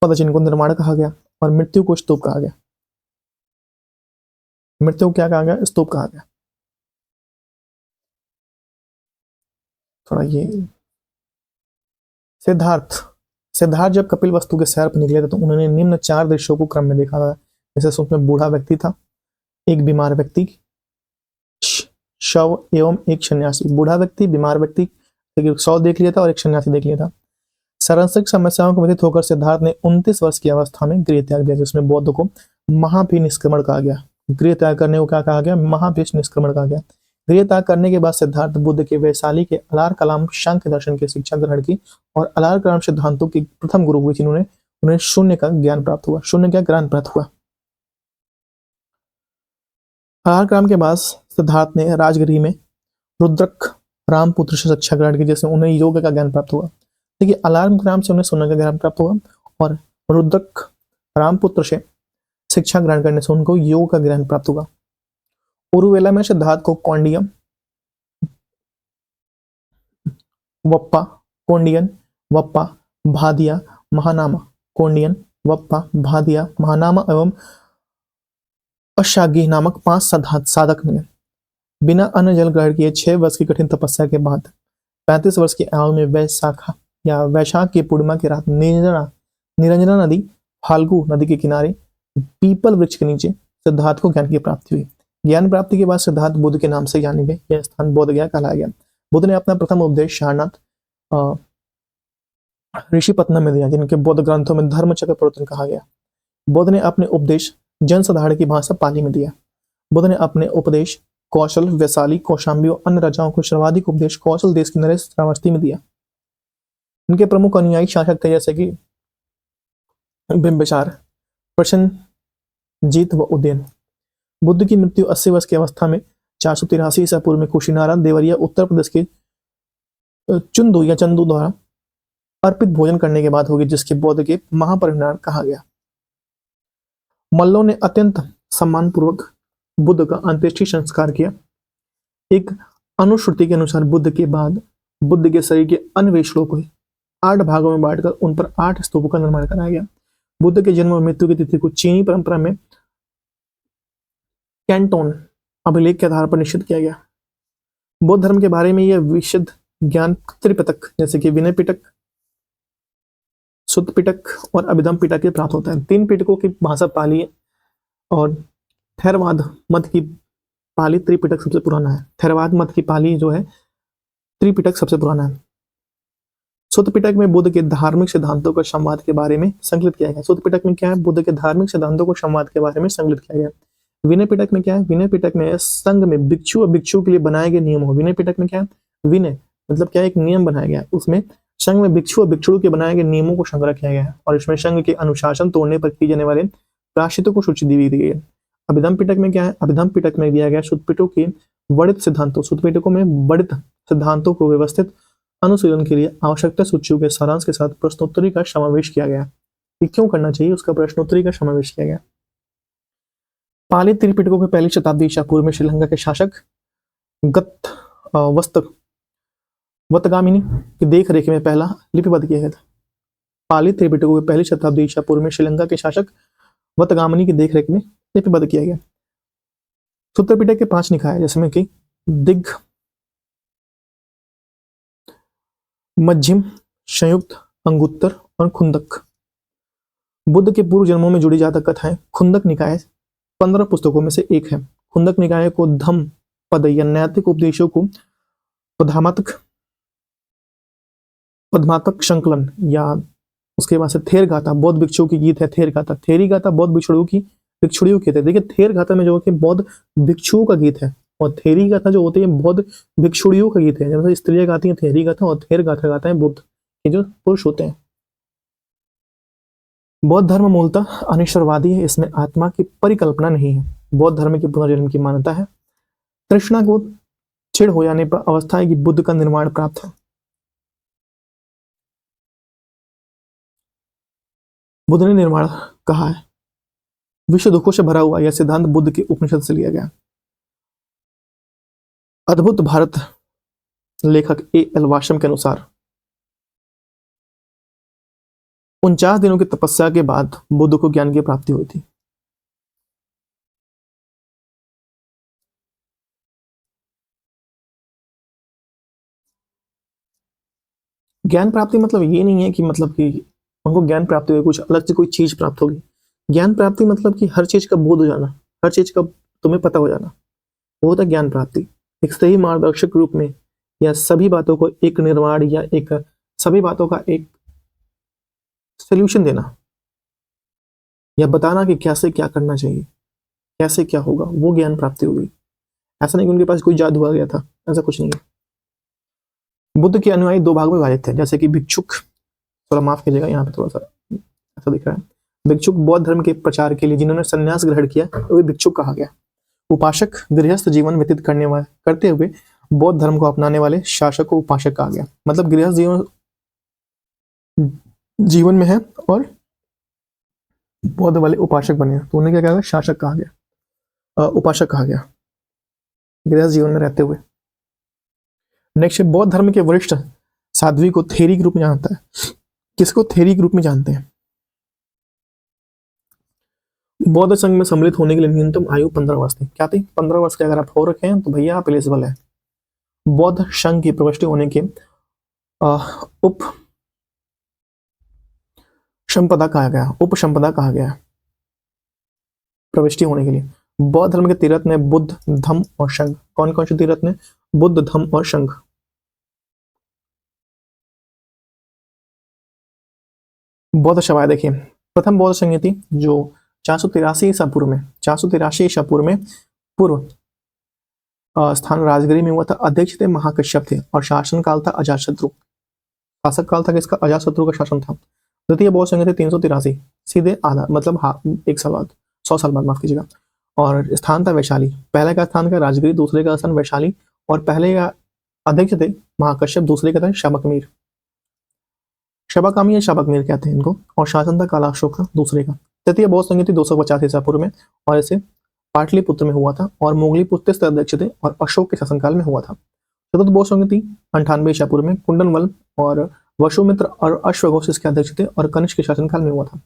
पदचिन्ह को निर्माण कहा गया और मृत्यु को स्तूप कहा गया। मृत्यु क्या कहा गया? स्तूप कहा गया। थोड़ा ये सिद्धार्थ जब कपिलवस्तु के सैर पर निकले थे तो उन्होंने निम्न 4 दृश्यों को क्रम में देखा था। जैसे उसमें बूढ़ा व्यक्ति था, एक बीमार व्यक्ति, शव एवं एक सन्यासी। बूढ़ा व्यक्ति, बीमार व्यक्ति, एक शव देख लिया था और एक सन्यासी देख लिया था। सांसारिक समस्याओं को व्यतीत होकर सिद्धार्थ ने 29 वर्ष की अवस्था में गृह त्याग दिया, जिसमें बौद्ध को महाभिनिष्क्रमण कहा गया। गृह त्याग करने को क्या कहा गया? महाभिनिष्क्रमण कहा गया। गृह त्याग करने के बाद सिद्धार्थ बुद्ध के वैशाली के अलार कलाम सांख्य दर्शन की शिक्षा ग्रहण की और अलार कलाम सिद्धांतों की प्रथम गुरु हुए, जिन्होंने उन्हें शून्य का ज्ञान प्राप्त हुआ। अलार कलाम के बाद सिद्धार्थ ने राजगिरी में रुद्रक रामपुत्र से शिक्षा ग्रहण की, जिसमें उन्हें योग का ज्ञान प्राप्त हुआ। देखिए, अलार्म ग्राम से उन्हें शून्य का ज्ञान प्राप्त हुआ और रुद्रक रामपुत्र से शिक्षा ग्रहण करने से उनको योग का ज्ञान प्राप्त हुआ। उरुवेला में सिद्धार्थ को कोंडियन, वप्पा, भादिया, महानामा एवं अशागी नामक 5 साधक मिले। बिना अन्न जल ग्रहण किए 6 वर्ष की कठिन तपस्या के बाद 35 वर्ष की आयु में वैशाख की पूर्णिमा की रात निरंजना नदी, फाल्गु नदी के किनारे पीपल वृक्ष के नीचे सिद्धार्थ को ज्ञान की प्राप्ति हुई। ज्ञान प्राप्ति के बाद सिद्धार्थ बुद्ध के नाम से जाने गए। यह स्थान बोध गया कहलाया गया। बुद्ध ने अपना प्रथम उपदेश सारनाथ ऋषिपत्तनम में दिया, जिनके बौद्ध ग्रंथों में धर्मचक्र प्रवर्तन कहा गया। बुद्ध ने अपने उपदेश जनसाधारण की भाषा पाली में दिया। बुद्ध ने अपने उपदेश कौशल, वैशाली, कौशाम्बी और अन्य राजाओं को सर्वाधिक उपदेश कौशल देश के नरेश श्रावस्ती में दिया। इनके प्रमुख अनुयायी शासक थे जैसे कि बिंबिसार, प्रसेनजीत व उदयन। बुद्ध की मृत्यु 80 वर्ष की अवस्था में 483 ईसा पूर्व में कुशीनारा, देवरिया, उत्तर प्रदेश के चंदू द्वारा अर्पित भोजन करने के बाद होगी, जिसके बौद्ध के महापरिनिर्वाण कहा गया। मल्लों ने अत्यंत सम्मानपूर्वक बुद्ध का अंत्येष्टि संस्कार किया। एक अनुश्रुति के अनुसार बुद्ध के बाद बुद्ध के शरीर के अन्वेषणों को 8 भागों में बांटकर उन पर 8 स्तूपों का निर्माण कराया गया। बुद्ध के जन्म और मृत्यु की तिथि को चीनी परंपरा में कैंटोन अभिलेख के आधार पर निश्चित किया गया। बौद्ध धर्म के बारे में यह विशुद्ध ज्ञान त्रिपिटक जैसे कि विनय पिटक, सुत्त पिटक और अभिधम पिटक से प्राप्त होता है। 3 पिटकों की भाषा पाली है और थेरवाद मत की पाली त्रिपिटक सबसे पुराना है। थेरवाद मत की पाली जो है त्रिपिटक सबसे पुराना है। सुत्त पिटक में बुद्ध के धार्मिक सिद्धांतों का संवाद के बारे में संकलित किया गया। सुत्त पिटक में क्या है? बुद्ध के धार्मिक सिद्धांतों को संवाद के बारे में संकलित किया गया। विनय पिटक में क्या है? विनय पिटक में संघ में भिक्षु और भिक्षु के लिए बनाए गए नियम हो। विनय पिटक में क्या है? विनय मतलब क्या है? एक नियम बनाया गया, उसमें संघ में भिक्षु और भिक्षुओं के बनाए गए नियमों को संग्रह किया गया है और इसमें संघ के अनुशासन तोड़ने पर किए जाने वाले प्रायश्चितों को सूची दी गई है। अभिधम पिटक में क्या है? अभिधम पिटक में दिया गया सुत्तपिटकों के वर्णित सिद्धांतों, सुत्तपिटकों में वर्णित सिद्धांतों को व्यवस्थित अनुशीलन के लिए आवश्यकता सूचियों के सारांश के साथ प्रश्नोत्तरी का समावेश किया गया। ये क्यों करना चाहिए? उसका प्रश्नोत्तरी का समावेश किया गया। पाली त्रिपिटकों के पहली शताब्दी ईसा पूर्व में श्रीलंका के शासक वतगामिनी की देख रेख में पहला लिपिबद्ध किया गया था। पाली त्रिपिटकों के पहली शताब्दी ईसा पूर्व में श्रीलंका के शासक वतगामिनी की देख रेख में लिपिबद्ध किया गया। सूत्र पिटक के 5 निकाय जिसमें कि दिग्ग, मध्यम, संयुक्त, अंगुत्तर और खुंदक। बुद्ध के पूर्व जन्मों में जुड़ी जाता कथाएं। खुंदक निकाय 15 पुस्तकों में से एक है। खुंदक निकाय को धम्म पद या नैतिक उपदेशों को पद्मातक संकलन या उसके बाद से थेर गाथा, बौद्ध भिक्षुओं की गीत है थेर गाथा। थेरी गाथा बौद्ध भिक्षुओं की गीत है। देखिए थेर गाथा में जो कि बौद्ध भिक्षुओं का गीत है और थेरी गाथा जो होती है बौद्ध भिक्षुड़ियों का गीत है। जैसे स्त्रियां गाती हैं थेरी गाथा और थेर गाथा गाता है बुद्ध, ये जो पुरुष होते हैं। बौद्ध धर्म मूलतः अनिश्वरवादी है, इसमें आत्मा की परिकल्पना नहीं है। बौद्ध धर्म के पुनर्जन्म की मान्यता है। तृष्णा को छिड़ हो जाने पर अवस्था है कि बुद्ध का निर्माण प्राप्त है। बुद्ध ने निर्माण कहा है। विश्व दुखों से भरा हुआ यह सिद्धांत बुद्ध के उपनिषद से लिया गया। अद्भुत भारत लेखक A.L. वाशम के अनुसार 49 दिनों की तपस्या के बाद बुद्ध को ज्ञान की प्राप्ति हुई थी। ज्ञान प्राप्ति मतलब ये नहीं है कि उनको ज्ञान प्राप्ति हुई, कुछ अलग से कोई चीज प्राप्त होगी। ज्ञान प्राप्ति मतलब कि हर चीज का बोध हो जाना, हर चीज का तुम्हें पता हो जाना, वो होता है ज्ञान प्राप्ति। एक सही मार्गदर्शक रूप में या सभी बातों को एक निर्माण या एक सभी बातों का एक सोल्यूशन देना या बताना कि कैसे क्या करना चाहिए, कैसे क्या होगा, वो ज्ञान प्राप्ति होगी। ऐसा नहीं कि उनके पास कोई जादू आ गया था, ऐसा कुछ नहीं है। बुद्ध के अनुयायी 2 भाग में विभाजित थे, जैसे कि भिक्षुक, थोड़ा माफ कीजिएगा यहाँ पे थोड़ा सा ऐसा दिख रहा है। भिक्षुक बौद्ध धर्म के प्रचार के लिए जिन्होंने संन्यास ग्रहण किया वो भिक्षुक कहा गया। उपासक गृहस्थ जीवन व्यतीत करते हुए बौद्ध धर्म को अपनाने वाले शासक को उपासक कहा गया। मतलब गृहस्थ जीवन में है और बौद्ध वाले उपासक बने, तो उन्हें क्या कहा गया? शासक कहा गया, उपासक कहा गया, गृहस्थ जीवन में रहते हुए। नेक्स्ट, बौद्ध धर्म के वरिष्ठ साध्वी को थेरी के रूप में जानता है। किसको थेरी के रूप में जानते हैं? बौद्ध संघ में सम्मिलित होने के लिए न्यूनतम आयु 15 वर्ष थी। क्या थी? 15 वर्ष के अगर आप हो रखे हैं तो भैया आप एलिजिबल है। बौद्ध संघ की प्रविष्टि होने के उप संपदा कहा गया प्रविष्टि होने के लिए। बौद्ध धर्म के तीरथ ने बुद्ध, धम्म और संघ। कौन कौन से तीरथ ने? बुद्ध, धम्म और संघ। बौद्ध सभाएं देखिए। प्रथम बौद्ध संहिता जो 483 ईसा पूर्व में पूर्व स्थान राजगिरी में हुआ था। अध्यक्ष थे महाकश्यप थे और शासन काल था अजातशत्रु। शासक काल था किसका? अजातशत्रु का शासन था। द्वितीय बौद्ध संहिता 383, सीधे आधा मतलब 1 साल बाद, 100 साल बाद, माफ कीजिएगा। और स्थान था वैशाली। पहले का स्थान था राजगिरी, दूसरे का स्थान वैशाली और पहले का अध्यक्ष थे महाकश्यप, दूसरे का था शाबकमीर। शबाकामी या शाबकमीर कहते हैं इनको। और शासन था कालाशोक का, दूसरे का। तृतीय बौद्ध संहिता 250 ईसा पूर्व में और इसे पाटलिपुत्र में हुआ था और मोगली पुत्तिस्त अध्यक्ष थे और अशोक के शासनकाल में हुआ था। चतुर्थ बौद्ध संहिता 98 ईसा पूर्व में कुंडनवल और वसुमित्र और अश्वघोष इसके अध्यक्ष थे और कनिष्क के शासनकाल में हुआ था।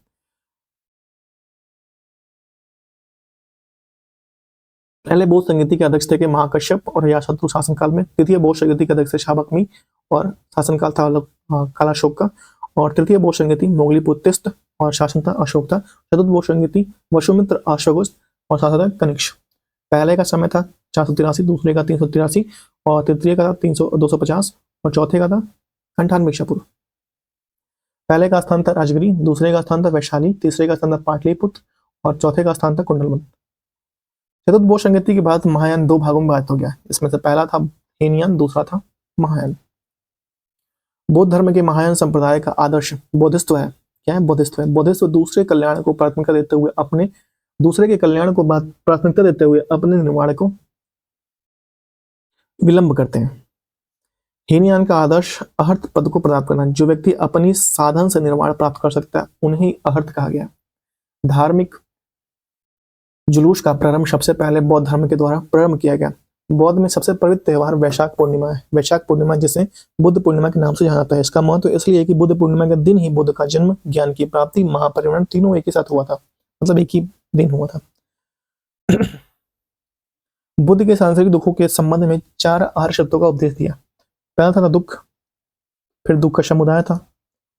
पहले बौद्ध संहिता के अध्यक्ष थे महाकश्यप और अजातशत्रु शासनकाल में। द्वितीय बौद्ध संहिता के अध्यक्ष थे शाबकमी और शासनकाल था कालाशोक का। और तृतीय बौद्ध संहिता मोगली पुत्तिस्त और शासन था अशोक था। चतुर्थ बौद्ध संहिता वसुमित्र, अश्वघोष और शासन था कनिष्क। पहले का समय था 483, दूसरे का 383 और तृतीय का था 250 और चौथे का था 98 ईसा पूर्व। पहले का स्थान था राजगिरी, दूसरे का स्थान था वैशाली, तीसरे का स्थान था पाटलिपुत्र और चौथे का स्थान था कुंडलवन। चतुर्थ संगति के बाद महायान दो भागों में विभाजित हो गया। इसमें से पहला था हीनयान, दूसरा था महायान। बौद्ध धर्म के महायान संप्रदाय का आदर्श बोधिस्त्व है। क्या है? बोधिस्त्व है। बोधिस्त्व दूसरे कल्याण को प्राथमिकता देते हुए अपने दूसरे के कल्याण को प्राथमिकता देते हुए अपने निर्माण को विलंब करते हैं। हीनयान का आदर्श अहर्त पद को प्राप्त करना। जो व्यक्ति अपनी साधन से निर्वाण प्राप्त कर सकता है उन्हें अहर्त कहा गया। धार्मिक जुलूस का प्रारंभ सबसे पहले बौद्ध धर्म के द्वारा प्रारंभ किया गया। बौद्ध में सबसे पवित्र त्योहार वैशाख पूर्णिमा है। वैशाख पूर्णिमा जिसे बुद्ध पूर्णिमा के नाम से जाना जाता है। इसका महत्व इसलिए है कि बुद्ध पूर्णिमा के दिन ही बुद्ध का जन्म, ज्ञान की प्राप्ति, महापरिनिर्वाण तीनों एक ही साथ हुआ था, मतलब एक ही दिन हुआ था। बुद्ध के सांसारिक दुखों के संबंध में 4 आहार शब्दों का उपदेश दिया। पहला था दुख, फिर दुख का समुदाय था,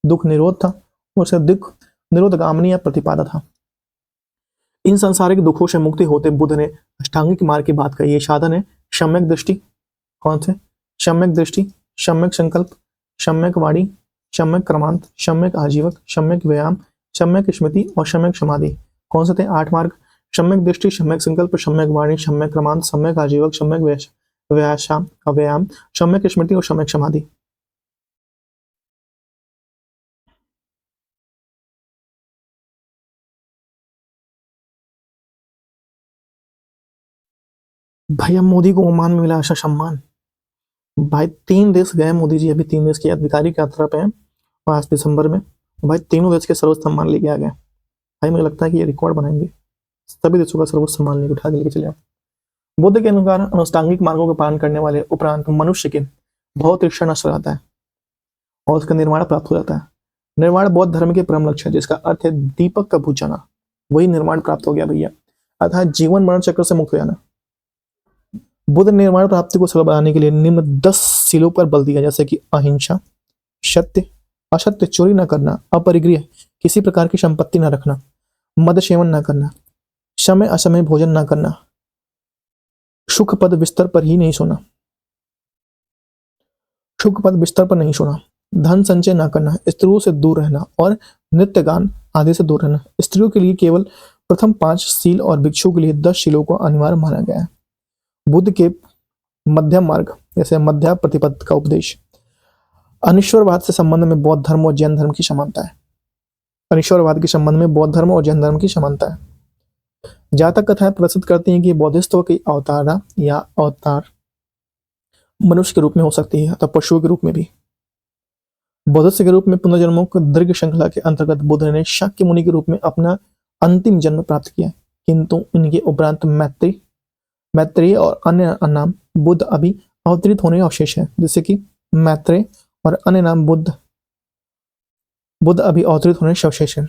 दुख निरोध था और उससे दुख निरोधगामिनी या प्रतिपादा था। इन सांसारिक दुखों से मुक्ति होते बुद्ध ने अष्टांगिक मार्ग की बात कही। ये साधन है सम्यक दृष्टि। कौन से? सम्यक दृष्टि, सम्यक संकल्प, सम्यक वाणी, सम्यक क्रमांत, सम्यक आजीवक, सम्यक व्यायाम, सम्यक स्मृति और सम्यक समाधि। कौन से थे? 8 मार्ग। सम्यक दृष्टि, सम्यक संकल्प, सम्यक वाणी, सम्यक क्रमांत, सम्यक आजीवक, सम्यक व्यायाम, सम्यक स्मृति और सम्यक समाधि। भैया मोदी को ओमान में मिला ऐसा सम्मान। भाई 3 देश गए मोदी जी, अभी 3 देश की आधिकारिक यात्रा पे हैं 5 दिसंबर में। भाई तीनों देश के सर्वोच्च सम्मान लेके आ गए। भाई मुझे लगता है कि ये रिकॉर्ड बनाएंगे, सभी देशों का सर्वोच्च सम्मान लेके उठा के लेके चले। बुद्ध के अनुसार अनुष्ठांगिक मार्गों का पालन करने वाले उपरांत मनुष्य के बहुत इच्छा नष्ट हो जाता है और उसका निर्वाण प्राप्त हो जाता है। निर्वाण बौद्ध धर्म के परम लक्ष्य है, जिसका अर्थ है दीपक का बुझ जाना। वही निर्वाण प्राप्त हो गया भैया, अर्थात जीवन मरण चक्र से मुक्त हो जाना। बुद्ध निर्वाण प्राप्ति को सरल बनाने के लिए निम्न 10 सीलों पर बल दिया, जैसे कि अहिंसा, सत्य, असत्य, चोरी न करना, अपरिग्रह, किसी प्रकार की संपत्ति न रखना, मद सेवन न करना, समय असमय भोजन न करना, सुख पद बिस्तर पर ही नहीं सोना, सुख पद बिस्तर पर नहीं सोना, धन संचय न करना, स्त्रियों से दूर रहना और नृत्य गान आदि से दूर रहना। स्त्रियों के लिए केवल प्रथम 5 सील और भिक्षु के लिए 10 सीलों को अनिवार्य माना गया है। बुद्ध के मध्यम मार्ग जैसे मध्य प्रतिपद का उपदेश। अनिश्वरवाद से संबंध में बौद्ध धर्म और जैन धर्म की समानता है। अनिश्वरवाद के संबंध में बौद्ध धर्म और जैन धर्म की समानता है। जातक कथाएं प्रदर्शित करती हैं कि बौद्धिस्त्व की अवतारणा या अवतार मनुष्य के रूप में हो सकती है अथवा पशुओं के रूप में भी। बौद्धिस्ट के रूप में पुनर्जन्मों की दीर्घ श्रृंखला के अंतर्गत बुद्ध ने शाक्य मुनि के रूप में अपना अंतिम जन्म प्राप्त किया, किंतु इनके उपरांत मैत्रेय और अन्य नाम बुद्ध अभी अवतरित होने अवशेष है, जैसे कि मैत्रेय और अन्य नाम बुद्ध अभी अवतरित होने अवशेष है।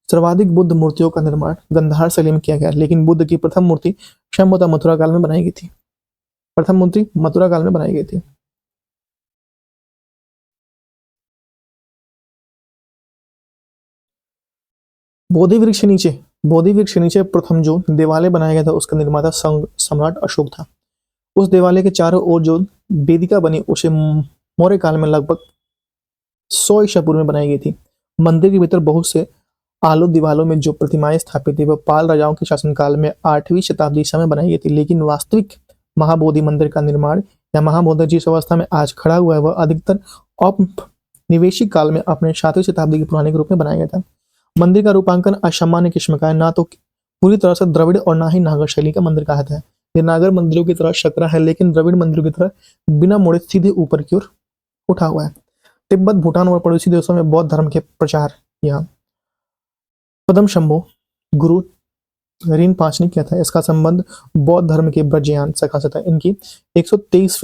सर्वाधिक बुद्ध मूर्तियों का निर्माण गंधार शैली में किया गया, लेकिन बुद्ध की प्रथम मूर्ति संभवतः मथुरा काल में बनाई गई थी। प्रथम मूर्ति मथुरा काल में बनाई गई थी। बोधि वृक्ष के नीचे प्रथम जो देवालय बनाया गया था उसका निर्माता सम्राट अशोक था। उस देवालय के चारों ओर जो वेदिका बनी उसे मौर्य काल में लगभग 100 ईसा पूर्व में बनाई गई थी। मंदिर के भीतर बहुत से आलो दीवालों में जो प्रतिमाएं स्थापित थी वह पाल राजाओं के शासनकाल में 8वीं शताब्दी ईसा में बनाई गई थी, लेकिन वास्तविक महाबोधि मंदिर का निर्माण या महाबोधि जिस अवस्था में आज खड़ा हुआ है वह अधिकतर औपनिवेशिक काल में अपने 7वीं शताब्दी के पुराने रूप में बनाया गया था। मंदिर का रूपांकन असामान्य किस्म का है, ना तो पूरी तरह से द्रविड़ और ना ही नागर शैली का मंदिर कहा जाता है। ये नागर मंदिरों की तरह सकरा है, लेकिन द्रविड़ मंदिरों की तरह बिना मोड़े सीधे ऊपर की ओर उठा हुआ है। तिब्बत, भूटान और पड़ोसी देशों में बौद्ध धर्म के प्रचार यहाँ पदम शंभो गुरु रीन 5 ने किया था। इसका संबंध बौद्ध धर्म के ब्रजयान शाखा से था। इनकी 123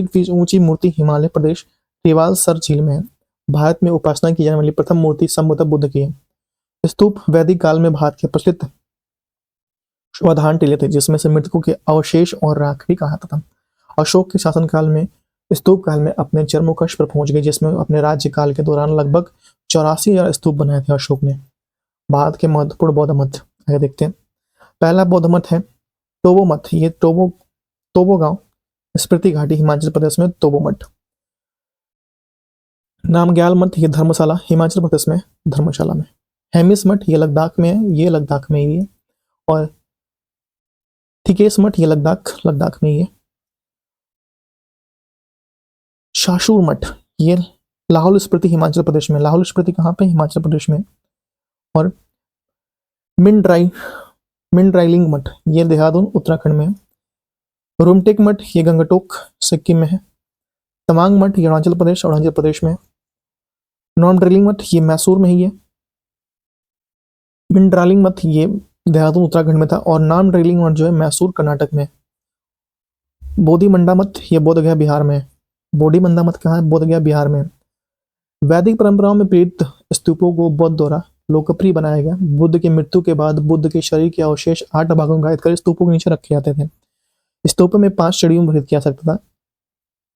फीट ऊंची मूर्ति हिमालय प्रदेश रेवाल सर झील में है। भारत में उपासना की जाने वाली प्रथम मूर्ति संभवतः बुद्ध की है। स्तूप वैदिक काल में भारत के प्रचलित शोधान टीले थे, जिसमें से मृतकों के अवशेष और राख भी कहा जाता था। अशोक के शासनकाल में स्तूप काल में अपने चरमोत्कर्ष पर पहुंच गए, जिसमें अपने राज्य काल के दौरान लगभग 84,000 स्तूप बनाए थे अशोक ने। भारत के महत्वपूर्ण बौद्ध मठ आगे देखते हैं। पहला बौद्ध मठ है टोबो मठ। ये तोबो गांव स्मृति घाटी हिमाचल प्रदेश में तोबो मठ। नामग्याल मठ ये धर्मशाला हिमाचल प्रदेश में, धर्मशाला में। हेमिस मठ ये लद्दाख में है, ये लद्दाख में ही है। और थिकेस मठ ये लद्दाख, लद्दाख में ही है। शाशुर मठ ये लाहौल स्पीति हिमाचल प्रदेश में, लाहौल स्पीति कहाँ पे, हिमाचल प्रदेश में। और मिंड्राइलिंग मठ ये देहरादून उत्तराखंड में है। रुमटेक मठ ये गंगटोक सिक्किम में है। तवांग मठ ये अरुणाचल प्रदेश में है। नॉमड्रिलिंग मठ ये मैसूर में ही है। मिंड्रालिंग मठ ये देहरादून उत्तराखंड में था। और नाम ड्रिलिंग मठ जो है मैसूर कर्नाटक में। बोधिमंडा मठ ये बोधगया बिहार में है। बोधिमंडा मठ कहाँ है, बोधगया बिहार में। वैदिक परंपराओं में प्रेरित स्तूपों को बौद्ध द्वारा लोकप्रिय बनाया गया। बुद्ध की मृत्यु के बाद बुद्ध के शरीर के अवशेष 8 भागों में विभाजित कर स्तूपों के नीचे रखे जाते थे। स्तूप में 5 श्रेणियों में वर्गीकृत किया सकता था,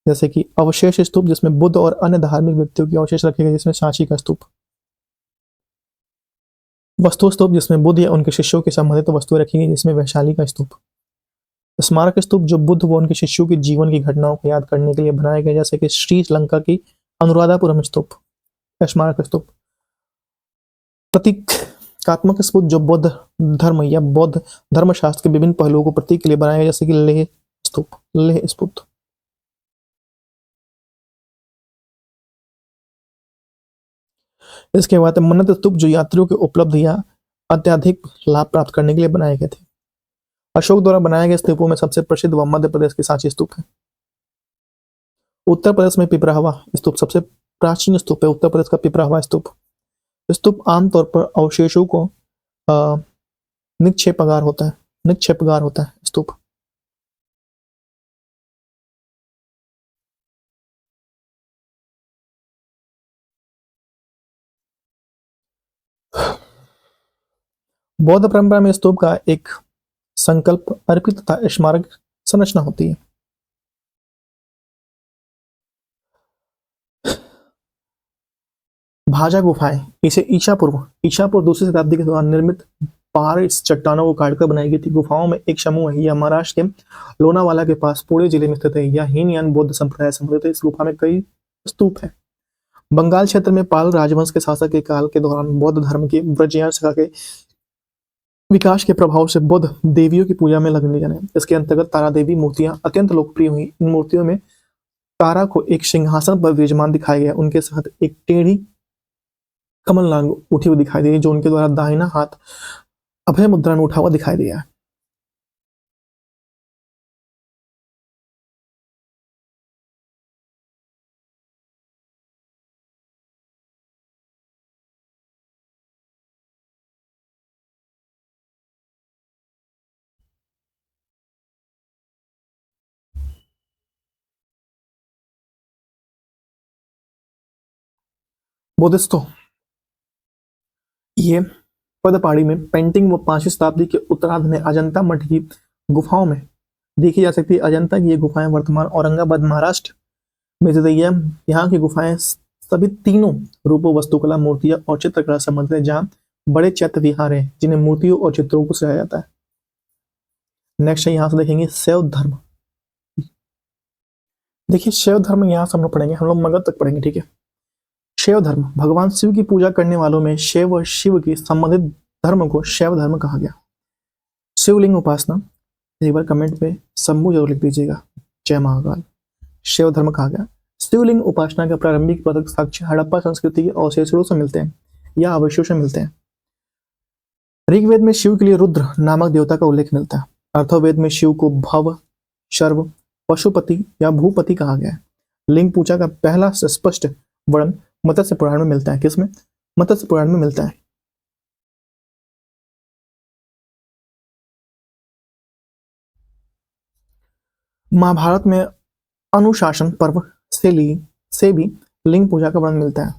जैसे कि अवशेष स्तूप जिसमें बुद्ध और अन्य धार्मिक व्यक्तियों के अवशेष रखे गए, जिसमें सांची का स्तूप। वस्तु स्तूप जिसमें बुद्ध या उनके शिष्यों के संबंधित वस्तुएं रखी गई, जिसमें वैशाली का स्तूप। स्मारक स्तूप जो बुद्ध व उनके शिष्यों के जीवन की घटनाओं को याद करने के लिए बनाए गए, जैसे कि श्रीलंका की अनुराधापुरम स्तूप, स्मारक स्तूप। प्रतीकात्मक स्तूप जो बौद्ध धर्म या बौद्ध धर्मशास्त्र के विभिन्न पहलुओं को प्रतीक के लिए बनाए गए, जैसे कि लेह स्तूप, लेह स्तूप। इसके बाद मन्नत स्तूप जो यात्रियों के उपलब्ध या अत्यधिक लाभ प्राप्त करने के लिए बनाए गए थे। अशोक द्वारा बनाए गए स्तूपों में सबसे प्रसिद्ध व मध्य प्रदेश की सांची स्तूप है। उत्तर प्रदेश में पिपराहवा स्तूप सबसे प्राचीन स्तूप है, उत्तर प्रदेश का पिपराहवा स्तूप। स्तूप आमतौर पर अवशेषों को निक्षेपागार होता है स्तूप। बौद्ध परंपरा में स्तूप का एक संकल्प अर्पित तथा स्मारक संरचना होती है। भाजा गुफाएं इसे ईशापूर्व दूसरी शताब्दी के दौरान निर्मित पहाड़ इस चट्टानों को काटकर बनाई गई थी। गुफाओं में एक समूह है, यह महाराष्ट्र के लोनावाला के पास पुणे जिले में स्थित है। यह हीनयान बौद्ध संप्रदाय संबंधित है। इस गुफा में कई स्तूप है। बंगाल क्षेत्र में पाल राजवंश के शासक के काल के दौरान बौद्ध धर्म की ब्रजयान शाखा के विकास के प्रभाव से बौद्ध देवियों की पूजा में लगने जाने। इसके अंतर्गत तारा देवी मूर्तियां अत्यंत लोकप्रिय हुई। इन मूर्तियों में तारा को एक सिंहासन पर विराजमान दिखाया गया, उनके साथ एक टेढ़ी कमल नाग उठी हुई दिखाई दे, जो उनके द्वारा दाहिना हाथ अभय मुद्रा में उठा हुआ दिखाई दिया। बुद्धिस्टों ये पदपाड़ी में पेंटिंग व 5वीं शताब्दी के उत्तरार्ध में अजंता मठ की गुफाओं में देखी जा सकती है। अजंता की ये गुफाएं वर्तमान औरंगाबाद महाराष्ट्र में स्थित है। यहाँ की गुफाएं सभी तीनों रूपों, वास्तुकला, मूर्तियां और चित्रकला संबंधित है, जहाँ बड़े चैत्य विहार हैं जिन्हें मूर्तियों और चित्रों को सजाया जाता है। नेक्स्ट है, यहाँ से देखेंगे शैव धर्म। देखिए शैव धर्म यहाँ से हम लोग पढ़ेंगे, हम लोग मगध तक पढ़ेंगे, ठीक है। शैव धर्म भगवान शिव की पूजा करने वालों में शैव और शिव की संबंधित धर्म को शैव धर्म कहा गया। शिवलिंग उपासना, एक बार कमेंट पे शंभु जरूर लिख दीजिएगा, जय महाकाल। शैव धर्म कहा गया। शिवलिंग उपासना का प्रारंभिक पदक साक्ष्य हड़प्पा संस्कृति के अवशेषों से मिलते हैं या अवशेषों से मिलते हैं। ऋग्वेद में शिव के लिए रुद्र नामक देवता का उल्लेख मिलता है। अथर्ववेद में शिव को भव, शर्व, पशुपति या भूपति कहा गया है। लिंग पूजा का पहला स्पष्ट वर्णन मत्स्य पुराण में मिलता है। किसमें? मत्स्य पुराण में मिलता है। महाभारत में अनुशासन पर्व से भी लिंग पूजा का वर्णन मिलता है।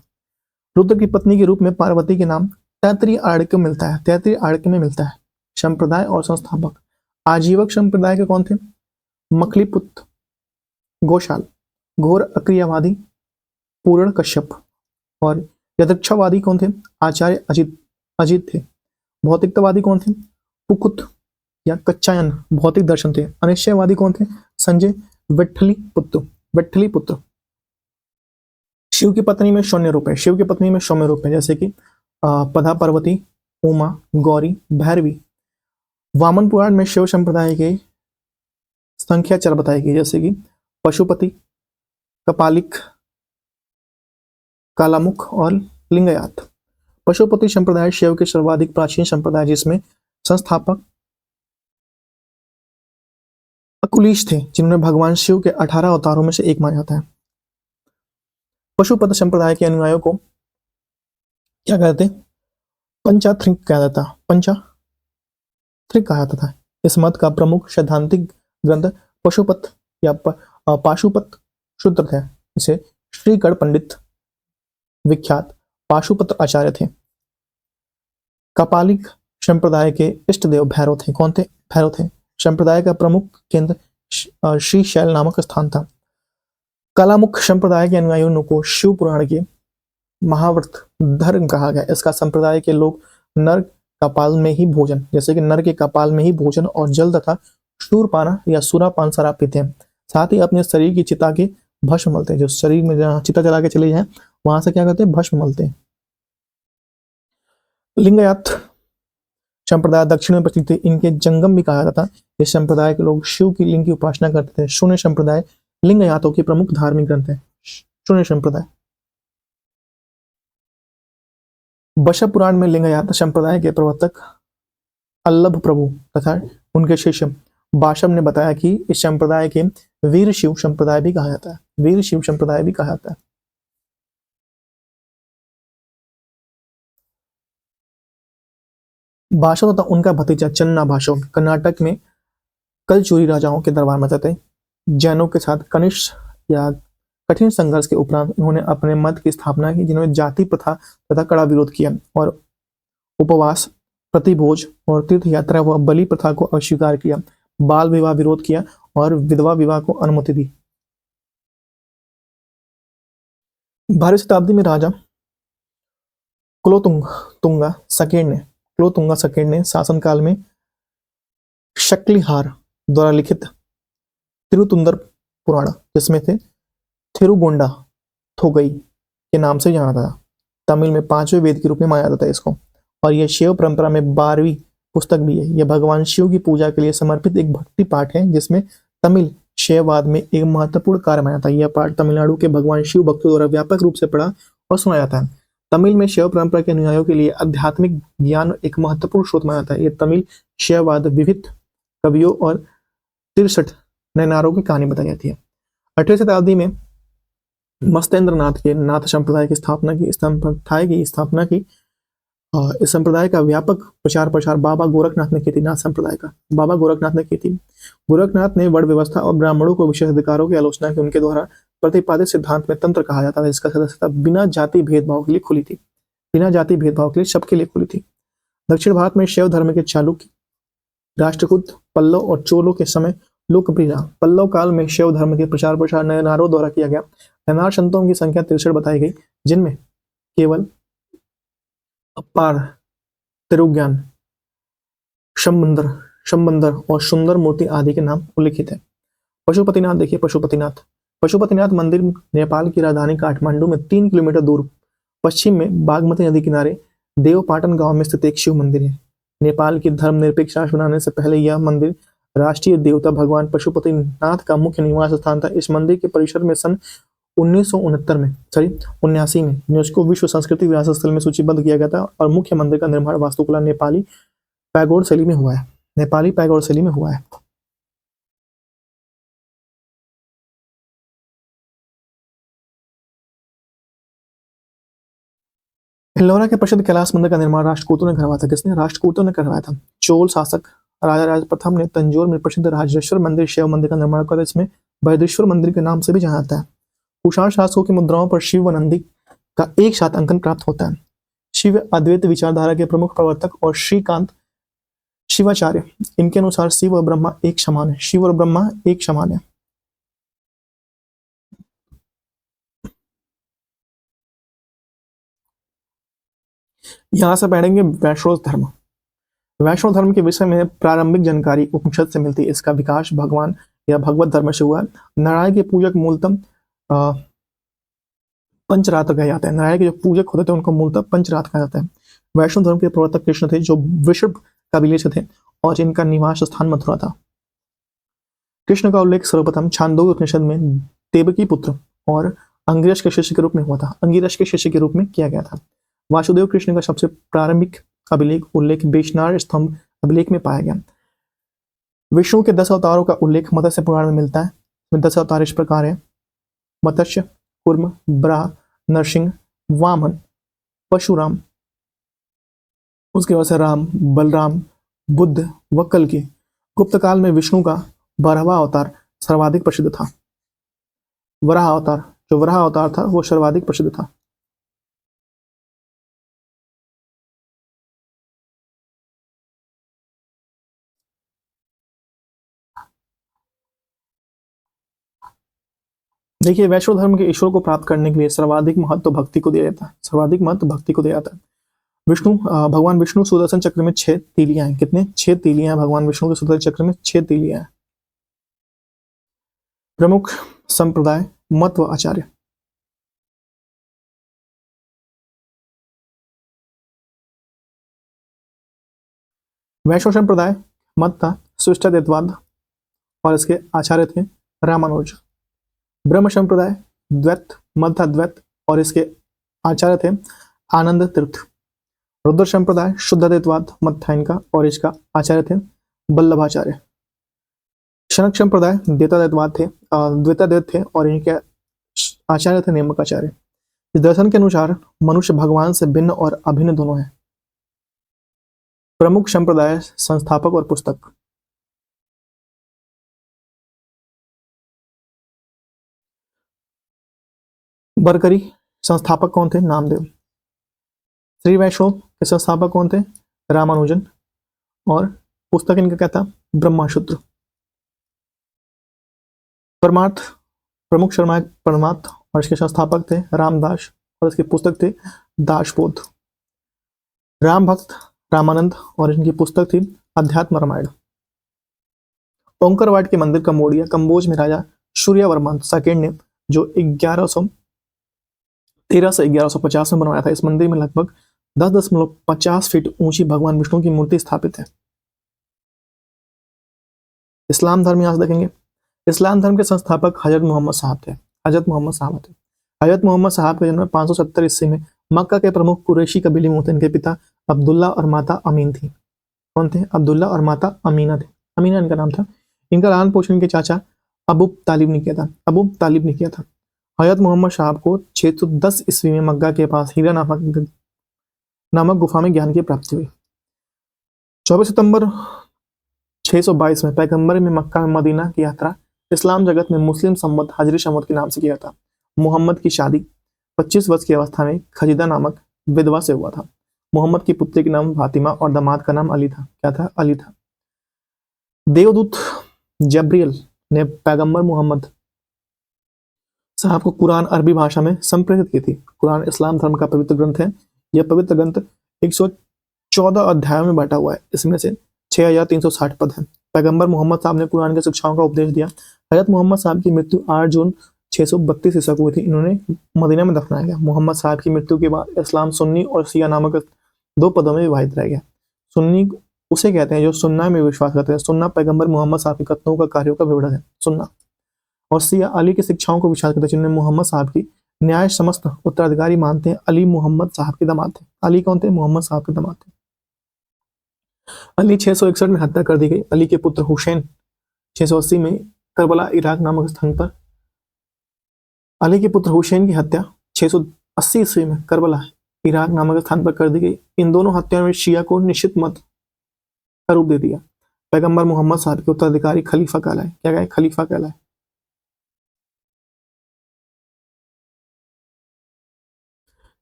रुद्र की पत्नी के रूप में पार्वती के नाम तैत्तिरीय आर्य मिलता है, तैत्तिरीय आर्य में मिलता है। संप्रदाय और संस्थापक आजीवक संप्रदाय के कौन थे? मखलीपुत्र गोशाल, घोर अक्रियावादी पूर्ण कश्यप, और यदक्षवादी कौन थे? आचार्य अजित थे। भौतिकतावादी कौन थे? पुकुत या कच्चायन भौतिक दर्शन थे। अनिश्चयवादी कौन थे? संजय विट्ठली पुत्र। शिव की पत्नी में शून्य रूप है, शिव की पत्नी में सौम्य रूप है, जैसे कि पदा, पार्वती, उमा, गौरी, भैरवी। वामन पुराण में शिव संप्रदाय की संख्या 4 बताई गई, जैसे कि पशुपति, कपालिक, कालामुख और लिंगायत। पशुपति संप्रदाय शिव के सर्वाधिक प्राचीन संप्रदाय, जिसमें संस्थापक अकुलीश थे, जिन्होंने भगवान शिव के 18 अवतारों में से एक माना जाता है। पशुपत संप्रदाय के अनुयायियों को क्या कहते हैं? पंचाथ्रिक कहा जाता, पंचाथ्रिक कहा जाता था। इस मत का प्रमुख सैद्धांतिक ग्रंथ पशुपत या पाशुपत सूत्र थे। इसे श्रीगढ़ पंडित विख्यात पाशुपत आचार्य थे। कपालिक संप्रदाय के इष्ट देव भैरव थे। कौन थे? भैरव थे। संप्रदाय का प्रमुख केंद्र श्रीशैल नामक स्थान था। कालामुख संप्रदाय के अनुयायियों को शिव पुराण के महाव्रत धर्म कहा गया। इसका संप्रदाय के लोग नर कपाल में ही भोजन, जैसे कि नर के कपाल में ही भोजन और जल तथा शूरपाना या सुरापान शराब पीते हैं। साथ ही अपने शरीर की चिता के भस्म मलते हैं। जो शरीर में जहाँ चिता जला के चले जाए वहां से क्या करते हैं? भस्म मलते हैं। लिंगायत संप्रदाय दक्षिण में प्रसिद्ध थे। इनके जंगम भी कहा जाता था। इस संप्रदाय के लोग शिव की लिंग की उपासना करते थे। शून्य संप्रदाय लिंगायतों के प्रमुख धार्मिक ग्रंथ है। शून्य संप्रदाय बश पुराण में लिंगायत संप्रदाय के प्रवर्तक अल्लभ प्रभु तथा उनके शिष्य बाशम ने बताया कि इस संप्रदाय के वीर शिव संप्रदाय भी कहा जाता है। वीर शिव संप्रदाय भी कहा जाता है। बाशव तथा उनका भतीजा चन्ना बाशव कर्नाटक में कलचुरी राजाओं के दरबार में थे। जैनों के साथ कनिष्ठ या कठिन संघर्ष के उपरांत उन्होंने अपने मत की स्थापना की, जिन्होंने जाति प्रथा तथा कड़ा विरोध किया और उपवास, प्रतिभोज और तीर्थ यात्रा व बलि प्रथा को अस्वीकार किया, बाल विवाह विरोध किया और विधवा विवाह को अनुमति दी। 12वीं शताब्दी में राजा कुलोतुंगा सेकेंड ने शासनकाल में शक्लिहार द्वारा लिखित तिरुतुंदर पुराण, जिसमें थे थिरुगोंडा थोगई के नाम से जाना था, तमिल में 5वें वेद के रूप में माना जाता है इसको। और यह शिव परंपरा में 12वीं पुस्तक भी है। यह भगवान शिव की पूजा के लिए समर्पित एक भक्ति पाठ है, जिसमें तमिल शैववाद में एक महत्वपूर्ण कार्य माना जाता है। यह पाठ तमिलनाडु के भगवान शिव भक्तों द्वारा व्यापक रूप से पढ़ा और सुना जाता है। तमिल में शैव परंपरा के अनुयायियों के लिए आध्यात्मिक ज्ञान एक महत्वपूर्ण स्रोत माना जाता है। यह तमिल शैववाद विविध कवियों और 63 नयनारों की कहानी बताई जाती है। 8वीं शताब्दी में मस्तेंद्र नाथ के नाथ संप्रदाय की स्थापना की। इस संप्रदाय का व्यापक प्रचार प्रसार बाबा गोरखनाथ ने की थी। नाथ संप्रदाय का बाबा गोरखनाथ ने की थी। गोरखनाथ ने वर्ण व्यवस्था और ब्राह्मणों को विशेष अधिकारों की आलोचना की। उनके द्वारा प्रतिपादित सिद्धांत में तंत्र कहा जाता था। इसका सदस्यता बिना जाति भेदभाव के लिए खुली थी। बिना जाति भेदभाव के लिए सबके लिए खुली थी। दक्षिण भारत में शैव धर्म के चालुक्य, राष्ट्रकूट, पल्लव और चोलों के समय लोकप्रिय रहा। पल्लव काल में शैव धर्म के प्रचार प्रसार नयनारों द्वारा किया गया। नयनार संतों की संख्या 63 बताई गई, जिनमें केवल अपार, तिरुज्ञान, शंबंदर और सुंदर मूर्ति आदि के नाम उल्लिखित है। पशुपतिनाथ देखिए, पशुपतिनाथ मंदिर नेपाल की राजधानी काठमांडू में 3 किलोमीटर दूर पश्चिम में बागमती नदी किनारे देवपाटन गांव में स्थित एक शिव मंदिर है। नेपाल की धर्मनिरपेक्ष राष्ट्र बनाने से पहले यह मंदिर राष्ट्रीय देवता भगवान पशुपतिनाथ का मुख्य निवास स्थान था। इस मंदिर के परिसर में सन 1979 में यूनेस्को विश्व संस्कृति विरासत स्थल में सूचीबद्ध किया गया था और मुख्य मंदिर का निर्माण वास्तुकला नेपाली पैगोड शैली में हुआ है। एल्लोरा के प्रसिद्ध कैलाश मंदिर का निर्माण राष्ट्रकूटों ने करवाया था। किसने? राष्ट्रकूटों ने करवाया था। चोल शासक राजा राज प्रथम ने तंजौर में प्रसिद्ध राजेश्वर मंदिर शिव मंदिर का निर्माण किया। इसमें बृहदेश्वर मंदिर के नाम से भी जाना जाता है। कुषाण शासकों की मुद्राओं पर शिव व नंदी का एक साथ अंकन प्राप्त होता है। शिव अद्वैत विचारधारा के प्रमुख प्रवर्तक और श्रीकांत शिवाचार्य, इनके अनुसार शिव और ब्रह्मा एक समान है। यहां से पढ़ेंगे वैष्णव धर्म के विषय में प्रारंभिक जानकारी उपनिषद से मिलती है। इसका विकास भगवान या भगवत धर्म से हुआ। नारायण के पूजक मूलतः पंचरात्र कहा जाता है। नारायण के जो पूजक होते थे उनको मूलतः पंचरात्र कहा जाता है। वैष्णव धर्म के प्रवर्तक कृष्ण थे जो वृषभ कबीले से थे और जिनका निवास स्थान मथुरा था। कृष्ण का उल्लेख सर्वप्रथम छांदोग्य उपनिषद में देवकी पुत्र और अंगिरस के शिष्य के रूप में हुआ था। अंगिरस के शिष्य के रूप में किया गया था। वासुदेव कृष्ण का सबसे प्रारंभिक अभिलेख उल्लेख बेशनार स्तंभ अभिलेख में पाया गया। विष्णु के 10 अवतारों का उल्लेख मत्स्य पुराण में मिलता है। इसमें 10 अवतार इस प्रकार है: मत्स्य, कूर्म, बराह, नरसिंह, वामन, परशुराम, उसके बाद से राम, बलराम, बुद्ध व कल्कि। गुप्त काल में विष्णु का 12वां अवतार सर्वाधिक प्रसिद्ध था। वराह अवतार, जो वराह अवतार था वो सर्वाधिक प्रसिद्ध था। देखिए, वैष्णव धर्म के ईश्वर को प्राप्त करने के लिए सर्वाधिक महत्व भक्ति को दिया जाता है। सर्वाधिक महत्व भक्ति को दिया जाता है। भगवान विष्णु सुदर्शन चक्र में 6 तीलियां हैं। कितने? 6 तीलियां हैं। भगवान विष्णु के सुदर्शन चक्र में 6 तीलियां हैं। प्रमुख संप्रदाय, मत व आचार्य। वैष्णव संप्रदाय मत था सृष्टाद्वैतवाद और इसके आचार्य थे रामानुज। ब्रह्म संप्रदाय द्वैत मत था द्वैत और इसके आचार्य थे आनंद तीर्थ। रुद्र संप्रदाय शुद्धाद्वैतवाद मत था इनका और इसका आचार्य थे वल्लभाचार्य। शनक संप्रदाय द्वैताद्वैत थे और इनके आचार्य थे नेमकाचार्य। इस दर्शन के अनुसार मनुष्य भगवान से भिन्न और अभिन्न दोनों है। प्रमुख संप्रदाय, संस्थापक और पुस्तक। बरकरी संस्थापक कौन थे? नामदेव। श्री वैष्णव के संस्थापक कौन थे? रामानुजन। और पुस्तक इनका क्या था? ब्रह्मसूत्र। परमार्थ, प्रमुख शर्मा परमार्थ और इसके संस्थापक थे रामदास और इसकी पुस्तक थे दासबोध। राम भक्त रामानंद और इनकी पुस्तक थी अध्यात्म रामायण। ओंकारवाट के मंदिर कंबोडिया कंबोज में राजा सूर्यवर्मन सेकेंड ने जो 1113 से 1150 में बनवाया था। इस मंदिर में लगभग 10.50 फीट ऊंची भगवान विष्णु की मूर्ति स्थापित है। इस्लाम धर्म यहां से देखेंगे। इस्लाम धर्म के संस्थापक हजरत मोहम्मद साहब थे। हजरत मोहम्मद साहब थे। हजरत मोहम्मद साहब का जन्म 570 ईस्वी में मक्का के प्रमुख कुरैशी कबीले में होते। इनके पिता अब्दुल्ला और माता अमीन थी। कौन थे? अब्दुल्ला और माता अमीना थे। अमीना इनका नाम था। इनका लालन पोषण इनके चाचा अबू तालिब ने किया था। अबू तालिब ने किया था। हजरत मोहम्मद साहब को 610 ईस्वी में मक्का के पास हीरा नामक गुफा में ज्ञान की प्राप्ति हुई। 24 सितंबर 622 में पैगंबर में मक्का में मदीना की यात्रा इस्लाम जगत में मुस्लिम संवत हजरी संवत के नाम से किया था। मोहम्मद की शादी 25 वर्ष की अवस्था में खजीदा नामक विधवा से हुआ था। मोहम्मद की पुत्री का नाम फातिमा और दामाद का नाम अली था। क्या था? अली था। देवदूत जब्रियल ने पैगंबर मोहम्मद साहब को कुरान अरबी भाषा में संप्रेषित की थी। कुरान इस्लाम धर्म का पवित्र ग्रंथ है। यह पवित्र ग्रंथ 114 अध्यायों में बांटा हुआ है। इसमें से 6360 पद हैं। पैगंबर मोहम्मद साहब ने कुरान की शिक्षाओं का उपदेश दिया। हजरत मोहम्मद साहब की मृत्यु 8 जून 632 ईसा को हुई थी। इन्होंने मदीना में दफनाया गया। मोहम्मद साहब की मृत्यु के बाद इस्लाम सुन्नी और शिया नामक 2 पदों में विभाजित रह गया। सुन्नी उसे कहते हैं जो सुन्ना में विश्वास करते हैं। सुन्ना पैगंबर मोहम्मद साहब के कथनों का कार्यों का विवरण है सुन्ना। और शिया अली की शिक्षाओं को विश्वास करते हैं जिन्हें मोहम्मद साहब की न्याय समस्त उत्तराधिकारी मानते हैं। अली मोहम्मद साहब के दामाद थे। अली कौन थे? मोहम्मद साहब के दामाद थे। अली 661 में हत्या कर दी गई। अली के पुत्र हुसैन 680 में करबला इराक नामक स्थान पर अली के पुत्र हुसैन की हत्या 680 ईस्वी में करबला इराक नामक स्थान पर कर दी गई। इन दोनों हत्याओं में शिया को निश्चित मत का रूप दे दिया। पैगंबर मोहम्मद साहब के उत्तराधिकारी खलीफा कहलाए। क्या कहे? खलीफा कहलाए।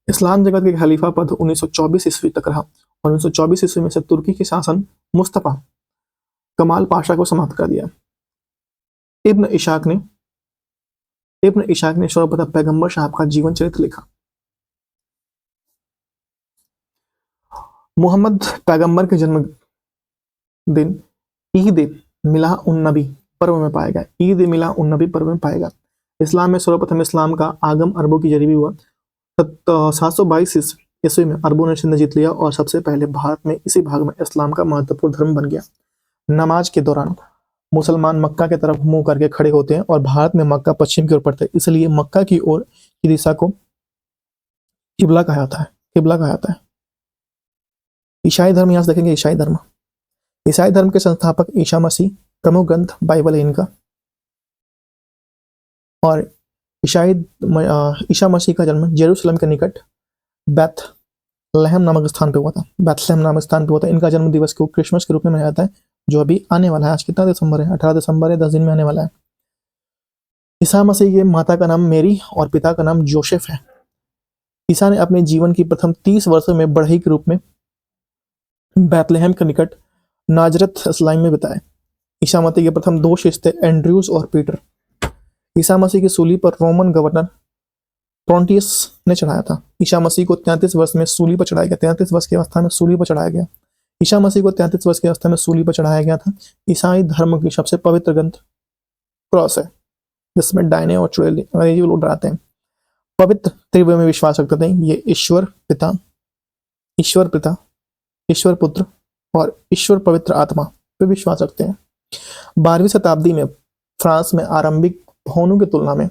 इस्लाम जगत के खलीफा पद 1924 ईस्वी तक रहा और 1924 ईस्वी में से तुर्की के शासन मुस्तफा कमाल पाशा को समाप्त कर दिया। इब्न इशाक ने सर्वप्रथम पैगंबर साहब का जीवन चरित्र लिखा। मोहम्मद पैगंबर के जन्म दिन ईद मिलाह उन नबी पर्व में पाया गया। ईद मिलाह उन नबी पर्व में पाया गया। इस्लाम में सर्वप्रथम इस्लाम का आगम अरबों के जरिए हुआ 722 ईस्वी में अरबों ने सिंध जीत लिया और सबसे पहले भारत में इसी भाग में इस्लाम का महत्वपूर्ण धर्म बन गया। नमाज के दौरान मुसलमान मक्का की तरफ मुंह करके खड़े होते हैं और भारत में मक्का पश्चिम की ओर पड़ता है, इसलिए मक्का की ओर की दिशा को किबला कहा जाता है। किबला कहा जाता है। ईसाई धर्म, यहां से देखेंगे ईसाई धर्म। ईसाई धर्म के संस्थापक ईसा मसीह, प्रमुख ग्रंथ बाइबल है इनका। और ईसा मसीह का जन्म जेरूशलेम के निकट बैथलहम नामक स्थान पे हुआ था। बैथलहम नामक स्थान पे हुआ था। इनका जन्म दिवस को क्रिसमस के रूप में मनाया जाता है, जो अभी आने वाला है। आज कितना दिसंबर है? 18 दिसंबर है, 10 दिन में आने वाला है। ईसा मसीह के माता का नाम मेरी और पिता का नाम जोसेफ है। ईसा ने अपने जीवन की प्रथम 30 वर्षों में बढ़ई के रूप में बैथलहम के निकट नाजरत इस्लाम में बिताए। ईसा मसीह के प्रथम 2 शिष्य थे, एंड्रयूस और पीटर। ईसा मसीह की सूली पर रोमन गवर्नर पोंटियस ने चढ़ाया था। ईसा मसीह को 33 वर्ष में सूली पर चढ़ाया गया। 33 वर्ष की अवस्था में सूली पर चढ़ाया गया। ईसा मसीह को 33 वर्ष की अवस्था में सूली पर चढ़ाया गया था। ईसाई धर्म की सबसे पवित्र ग्रंथ क्रॉस है, जिसमें डायने और चुड़ैल अंग्रेजी लोग डराते हैं। पवित्र त्रित्व में विश्वास रखते थे। ये ईश्वर पिता, ईश्वर पुत्र और ईश्वर पवित्र आत्मा पे विश्वास रखते हैं। 12वीं शताब्दी में फ्रांस में आरंभिक भवनों की तुलना में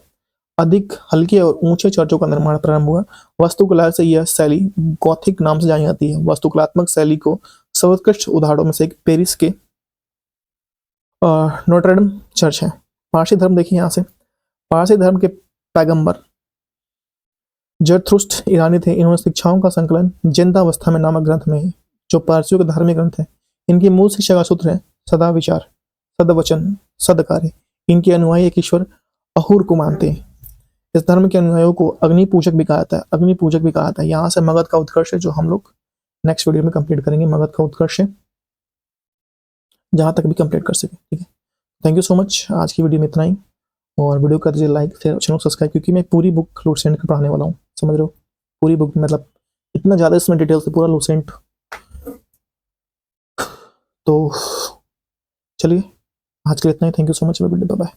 अधिक हल्के और ऊंचे चर्चों का निर्माण प्रारंभ हुआ। वास्तुकला से यह शैली गॉथिक नाम से जानी जाती है। वास्तुकलात्मक शैली को सर्वोत्कृष्ट उदाहरणों में से एक पेरिस के नोट्रेडम चर्च है। पारसी धर्म देखिए यहाँ से। पारसी धर्म के पैगंबर जरथुस्त्र ईरानी थे। इन्होंने शिक्षाओं का संकलन जिंदावस्था में नामक ग्रंथ में है, जो पारसियों के धार्मिक ग्रंथ है। इनकी मूल शिक्षा का सूत्र है सदा विचार, सदवचन, सदकार्य। इनके अनुयायी एक ईश्वर अहूर को मानते हैं। इस धर्म के अनुयायियों को अग्नि पूजक भी कहा जाता है। अग्नि पूजक भी कहा जाता है। यहाँ से मगध का उत्कर्ष है, जो हम लोग नेक्स्ट वीडियो में कंप्लीट करेंगे। मगध का उत्कर्ष है, जहाँ तक भी कंप्लीट कर सके। ठीक है, थैंक यू सो मच। आज की वीडियो में इतना ही। और वीडियो कर दीजिए लाइक, शेयर, चैनल सब्सक्राइब, क्योंकि मैं पूरी बुक लूसेंट का पढ़ाने वाला हूँ। समझ रहे हो? पूरी बुक, मतलब इतना ज़्यादा इसमें डिटेल से पूरा लूसेंट। तो चलिए, आज के लिए इतना ही। Thank you so much. Bye bye.